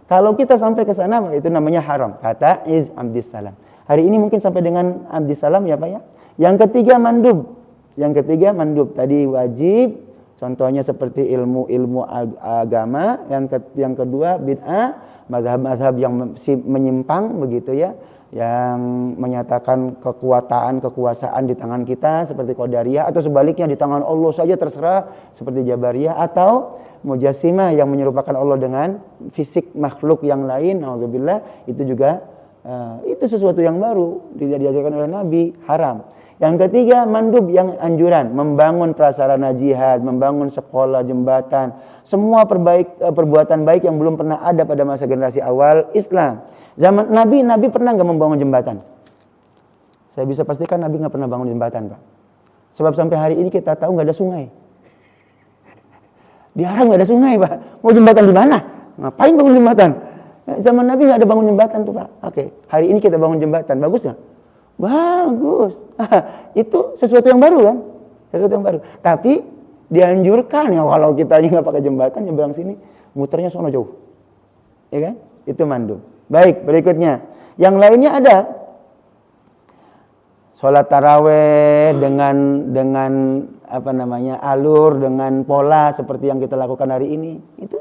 kalau kita sampai ke sana itu namanya haram. Kata Iz Abdissalam. Hari ini mungkin sampai dengan Abdissalam ya Pak ya. Yang ketiga mandub. Tadi wajib. Contohnya seperti ilmu agama. Yang kedua bid'ah, mazhab-mazhab yang menyimpang begitu ya, yang menyatakan kekuasaan di tangan kita seperti Qadariyah, atau sebaliknya di tangan Allah saja terserah seperti Jabariyah, atau Mujassimah yang menyerupakan Allah dengan fisik makhluk yang lain. Nauzubillah, itu juga itu sesuatu yang baru, tidak diajarkan oleh Nabi, haram. Yang ketiga, mandub, yang anjuran, membangun prasarana jihad, membangun sekolah, jembatan, semua perbuatan baik yang belum pernah ada pada masa generasi awal Islam. Zaman Nabi pernah nggak membangun jembatan? Saya bisa pastikan Nabi nggak pernah bangun jembatan, Pak. Sebab sampai hari ini kita tahu nggak ada sungai. Di Arab nggak ada sungai, Pak. Mau jembatan di mana? Ngapain bangun jembatan? Zaman Nabi nggak ada bangun jembatan tuh, Pak. Oke, hari ini kita bangun jembatan, bagus nggak? Bagus. Itu sesuatu yang baru kan? Sesuatu yang baru. Tapi dianjurkan ya kalau kita nggak pakai jembatan nyebrang sini, muternya sono jauh. Ya kan? Itu mandub. Baik, berikutnya. Yang lainnya ada sholat taraweh dengan alur, dengan pola seperti yang kita lakukan hari ini. Itu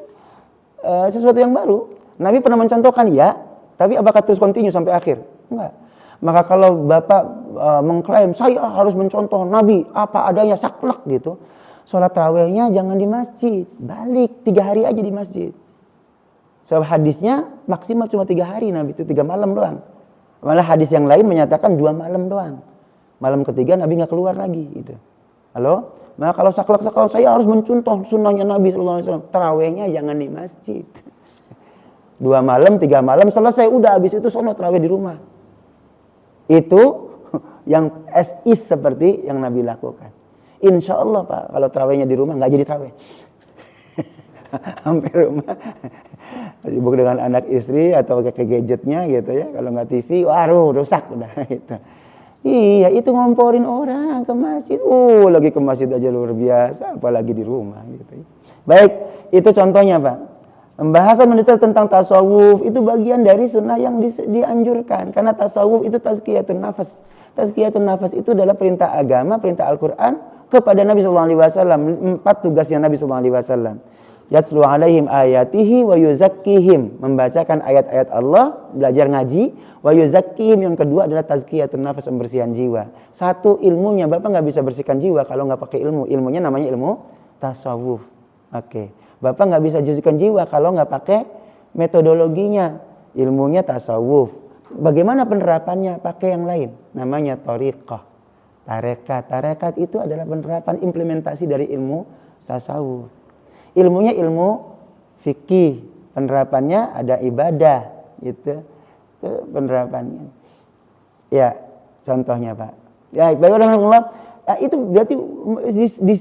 sesuatu yang baru. Nabi pernah mencontohkan ya, tapi apakah terus continue sampai akhir? Enggak. Maka kalau Bapak mengklaim saya harus mencontoh Nabi apa adanya saklek gitu, sholat tarawihnya jangan di masjid, balik 3 hari aja di masjid. Sebab hadisnya maksimal cuma 3 hari, Nabi itu 3 malam doang. Malah hadis yang lain menyatakan 2 malam doang. Malam ketiga Nabi nggak keluar lagi gitu. Halo? Nah kalau saklek saya harus mencontoh sunnahnya Nabi SAW, tarawihnya jangan di masjid. 2 malam, 3 malam selesai, udah habis itu sono tarawih di rumah. Itu yang seperti yang Nabi lakukan. Insya Allah Pak, kalau tarawihnya di rumah nggak jadi tarawih. Hampir rumah sibuk dengan anak istri atau pakai gadgetnya gitu ya. Kalau nggak TV, waduh rusak udah gitu. Iya, itu ngomporin orang ke masjid. Lagi ke masjid aja luar biasa, apalagi di rumah gitu ya. Baik, itu contohnya, Pak. Pembahasan mendetail tentang tasawuf itu bagian dari sunnah yang dianjurkan. Karena tasawuf itu tazkiyatun nafas. Tazkiyatun nafas itu adalah perintah agama, perintah Al-Quran kepada Nabi SAW. 4 tugasnya Nabi SAW. Yatlu alaihim ayatihi wa yuzakkihim, membacakan ayat-ayat Allah, belajar ngaji, wa yuzakkihim, yang kedua adalah tazkiyatun nafas, pembersihan jiwa. Satu, ilmunya, Bapak nggak bisa bersihkan jiwa kalau nggak pakai ilmu. Ilmunya namanya ilmu tasawuf. Oke. Bapak nggak bisa bersihkan jiwa kalau nggak pakai metodologinya. Ilmunya tasawuf. Bagaimana penerapannya? Pakai yang lain. Namanya thariqah. Tarekat. Tarekat itu adalah penerapan implementasi dari ilmu tasawuf. Ilmunya ilmu fikih, penerapannya ada ibadah, gitu. Itu penerapannya. Ya, contohnya, Pak. Ya, baiklah, itu berarti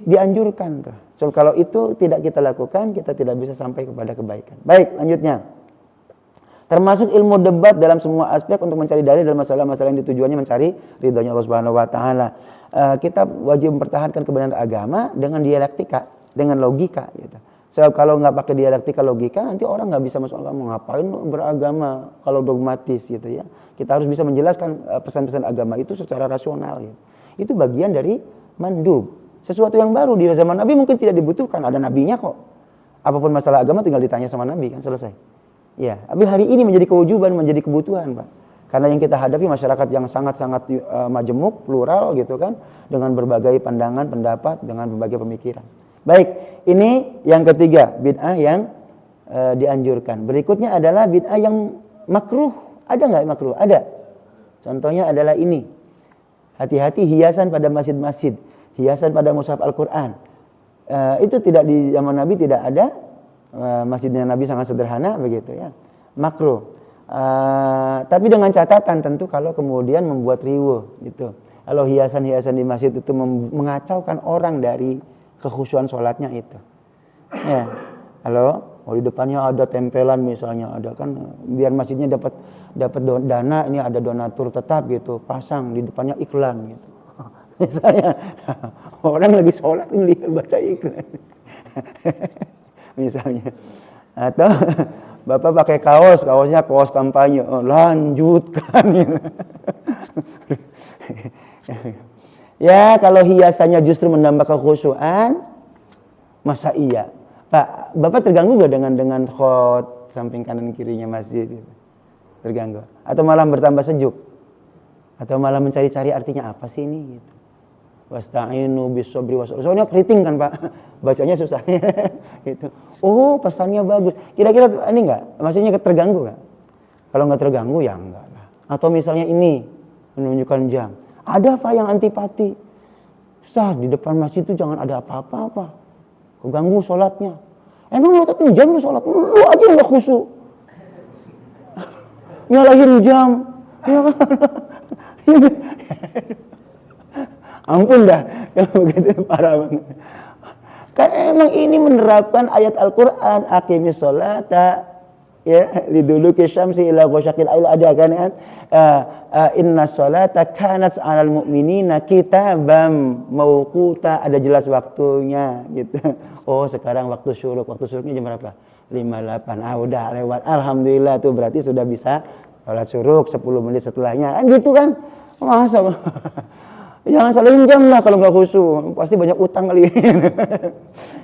dianjurkan tuh. So, kalau itu tidak kita lakukan, kita tidak bisa sampai kepada kebaikan. Baik, lanjutnya. Termasuk ilmu debat dalam semua aspek untuk mencari dalil dalam masalah-masalah yang ditujuannya mencari ridhonya Allah Subhanahu wa taala. Kita wajib mempertahankan kebenaran agama dengan dialektika, dengan logika gitu. Sebab kalau nggak pakai dialektika logika, nanti orang nggak bisa masuk agama. Ngapain beragama kalau dogmatis gitu ya. Kita harus bisa menjelaskan pesan-pesan agama itu secara rasional gitu. Itu bagian dari mandub. Sesuatu yang baru di zaman Nabi mungkin tidak dibutuhkan, ada nabinya kok. Apapun masalah agama tinggal ditanya sama Nabi kan, selesai. Ya, tapi hari ini menjadi kewajiban, menjadi kebutuhan, Pak. Karena yang kita hadapi masyarakat yang sangat-sangat majemuk, plural gitu kan, dengan berbagai pandangan, pendapat, dengan berbagai pemikiran. Baik, ini yang ketiga, bid'ah yang dianjurkan. Berikutnya adalah bid'ah yang makruh. Ada nggak makruh? Ada. Contohnya adalah ini. Hati-hati hiasan pada masjid-masjid, hiasan pada mushaf Al-Quran. Itu tidak di zaman Nabi tidak ada. Masjidnya Nabi sangat sederhana begitu ya. Makruh. Tapi dengan catatan tentu kalau kemudian membuat riuh gitu. Kalau hiasan-hiasan di masjid itu mengacaukan orang dari kekhusyuan sholatnya itu. Ya. Kalau di depannya ada tempelan misalnya, ada kan biar masjidnya dapat dana, ini ada donatur tetap gitu, pasang di depannya iklan gitu. Misalnya orang lagi sholat lihat baca iklan. Misalnya. Atau Bapak pakai kaosnya kaos kampanye, lanjutkan. Ya, kalau hiasannya justru menambah kekhusyuan, masa iya? Pak, Bapak terganggu gak dengan khot samping kanan kirinya masjid? Terganggu? Atau malah bertambah sejuk? Atau malah mencari-cari artinya apa sih ini? Gitu. Wasta'inu bis-sabri was-sabar. Soalnya keriting kan, Pak. Bacanya susah. Gitu. Oh, pesannya bagus. Kira-kira ini enggak? Maksudnya terganggu enggak? Kalau enggak terganggu ya enggak lah. Atau misalnya ini menunjukkan jam. Ada apa yang antipati? Ustaz, di depan masjid itu jangan ada apa-apa. Keganggu sholatnya. Emang lu tapi jam lu sholat, lu aja enggak khusyuk. Nyalahin jam. Ampun dah, kalau begitu parah banget. Kan emang ini menerapkan ayat Al-Quran, aqimis sholata, ya, liduluki syamsi ila ghasyaqil lail, ada kan ya. Inna sholata kanat 'alal mu'minina kitaban mawquta, ada jelas waktunya gitu. Oh, sekarang waktu syuruk. Waktu syuruknya jam berapa? 5:08. Udah lewat. Alhamdulillah tuh berarti sudah bisa sholat syuruk 10 menit setelahnya. Kan gitu kan? Masa jangan salahin jam lah kalau nggak khusyuk, pasti banyak utang kali.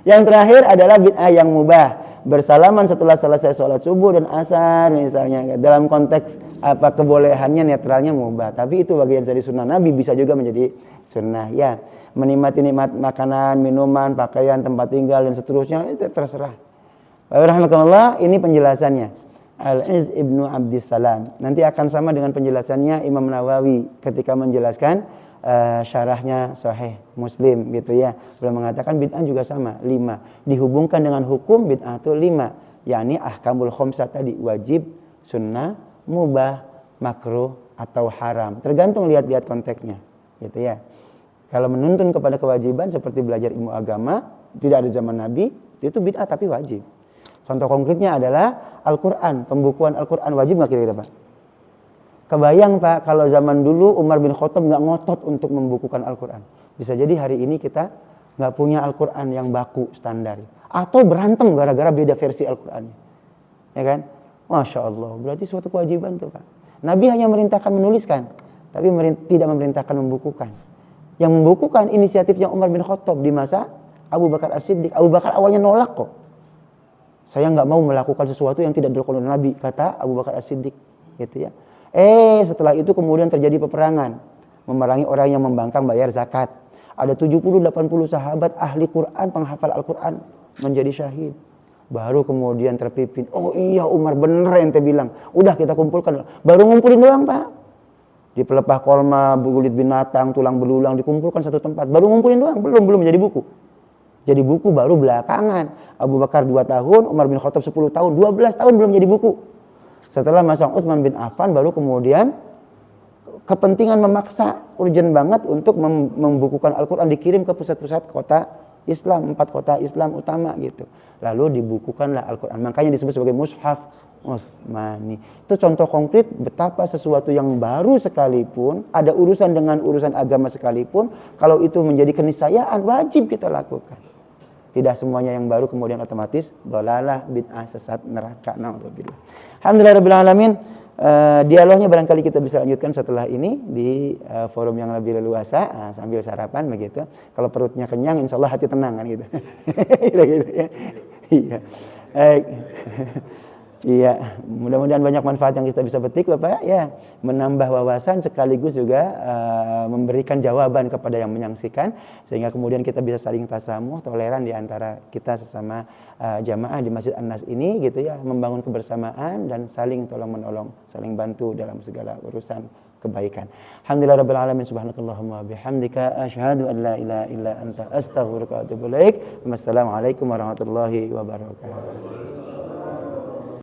Yang terakhir adalah bid'ah yang mubah, bersalaman setelah selesai sholat subuh dan asar misalnya. Dalam konteks apa kebolehannya, netralnya mubah, tapi itu bagian dari sunnah Nabi, bisa juga menjadi sunnah. Ya, menikmati nikmat makanan, minuman, pakaian, tempat tinggal dan seterusnya itu terserah. Rahmatullah, ini penjelasannya. Al-Izz ibnu Abdissalam. Nanti akan sama dengan penjelasannya Imam Nawawi ketika menjelaskan syarahnya Sahih Muslim gitu ya. Beliau mengatakan bid'ah juga sama, 5. Dihubungkan dengan hukum bid'ah itu 5, yakni ahkamul khamsah tadi, wajib, sunnah, mubah, makruh atau haram. Tergantung lihat konteksnya gitu ya. Kalau menuntun kepada kewajiban seperti belajar ilmu agama, tidak ada zaman Nabi, itu bid'ah tapi wajib. Contoh konkretnya adalah Al-Quran, pembukuan Al-Quran wajib nggak kira-kira Pak? Kebayang Pak, kalau zaman dulu Umar bin Khattab nggak ngotot untuk membukukan Al-Quran. Bisa jadi hari ini kita nggak punya Al-Quran yang baku standar. Atau berantem gara-gara beda versi Al-Qurannya. Ya kan? Masya Allah, berarti suatu kewajiban tuh Pak. Nabi hanya memerintahkan menuliskan, tapi tidak memerintahkan membukukan. Yang membukukan inisiatifnya Umar bin Khattab di masa Abu Bakar As-Siddiq. Abu Bakar awalnya nolak kok. Saya nggak mau melakukan sesuatu yang tidak dilakukan oleh Nabi, kata Abu Bakar As-Siddiq. Gitu ya. Setelah itu kemudian terjadi peperangan, memerangi orang yang membangkang bayar zakat. Ada 70-80 sahabat ahli Quran, penghafal Al-Quran menjadi syahid. Baru kemudian terpipin, oh iya Umar bener ente bilang, udah kita kumpulkan. Baru ngumpulin doang Pak. Di pelepah kolma, kulit binatang, tulang belulang dikumpulkan satu tempat. Baru ngumpulin doang, belum jadi buku. Jadi buku baru belakangan. Abu Bakar 2 tahun, Umar bin Khattab 10 tahun, 12 tahun belum jadi buku. Setelah masa Utsman bin Affan baru kemudian kepentingan memaksa urgent banget untuk membukukan Al-Quran, dikirim ke pusat-pusat kota Islam, 4 kota Islam utama gitu. Lalu dibukukanlah Al-Quran. Makanya disebut sebagai Mushaf Utsmani. Itu contoh konkret betapa sesuatu yang baru sekalipun, ada urusan dengan urusan agama sekalipun, kalau itu menjadi keniscayaan wajib kita lakukan. Tidak semuanya yang baru kemudian otomatis dhalalah, bid'ah, sesat, neraka. Na'udzubillah. Alhamdulillahirabbil alamin. Dialognya barangkali kita bisa lanjutkan setelah ini di forum yang lebih leluasa, sambil sarapan begitu. Kalau perutnya kenyang insyaallah hati tenang kan gitu. Iya. Iya, mudah-mudahan banyak manfaat yang kita bisa petik Bapak ya, menambah wawasan sekaligus juga memberikan jawaban kepada yang menyaksikan, sehingga kemudian kita bisa saling tasamuh, toleran di antara kita sesama jamaah di Masjid An-Nas ini gitu ya, membangun kebersamaan dan saling tolong-menolong, saling bantu dalam segala urusan kebaikan. Alhamdulillahirabbil alamin, subhanakallahumma bihamdika asyhadu an la ilaha illa anta astaghfiruka wa atubu ilaik. Wassalamualaikum warahmatullahi wabarakatuh.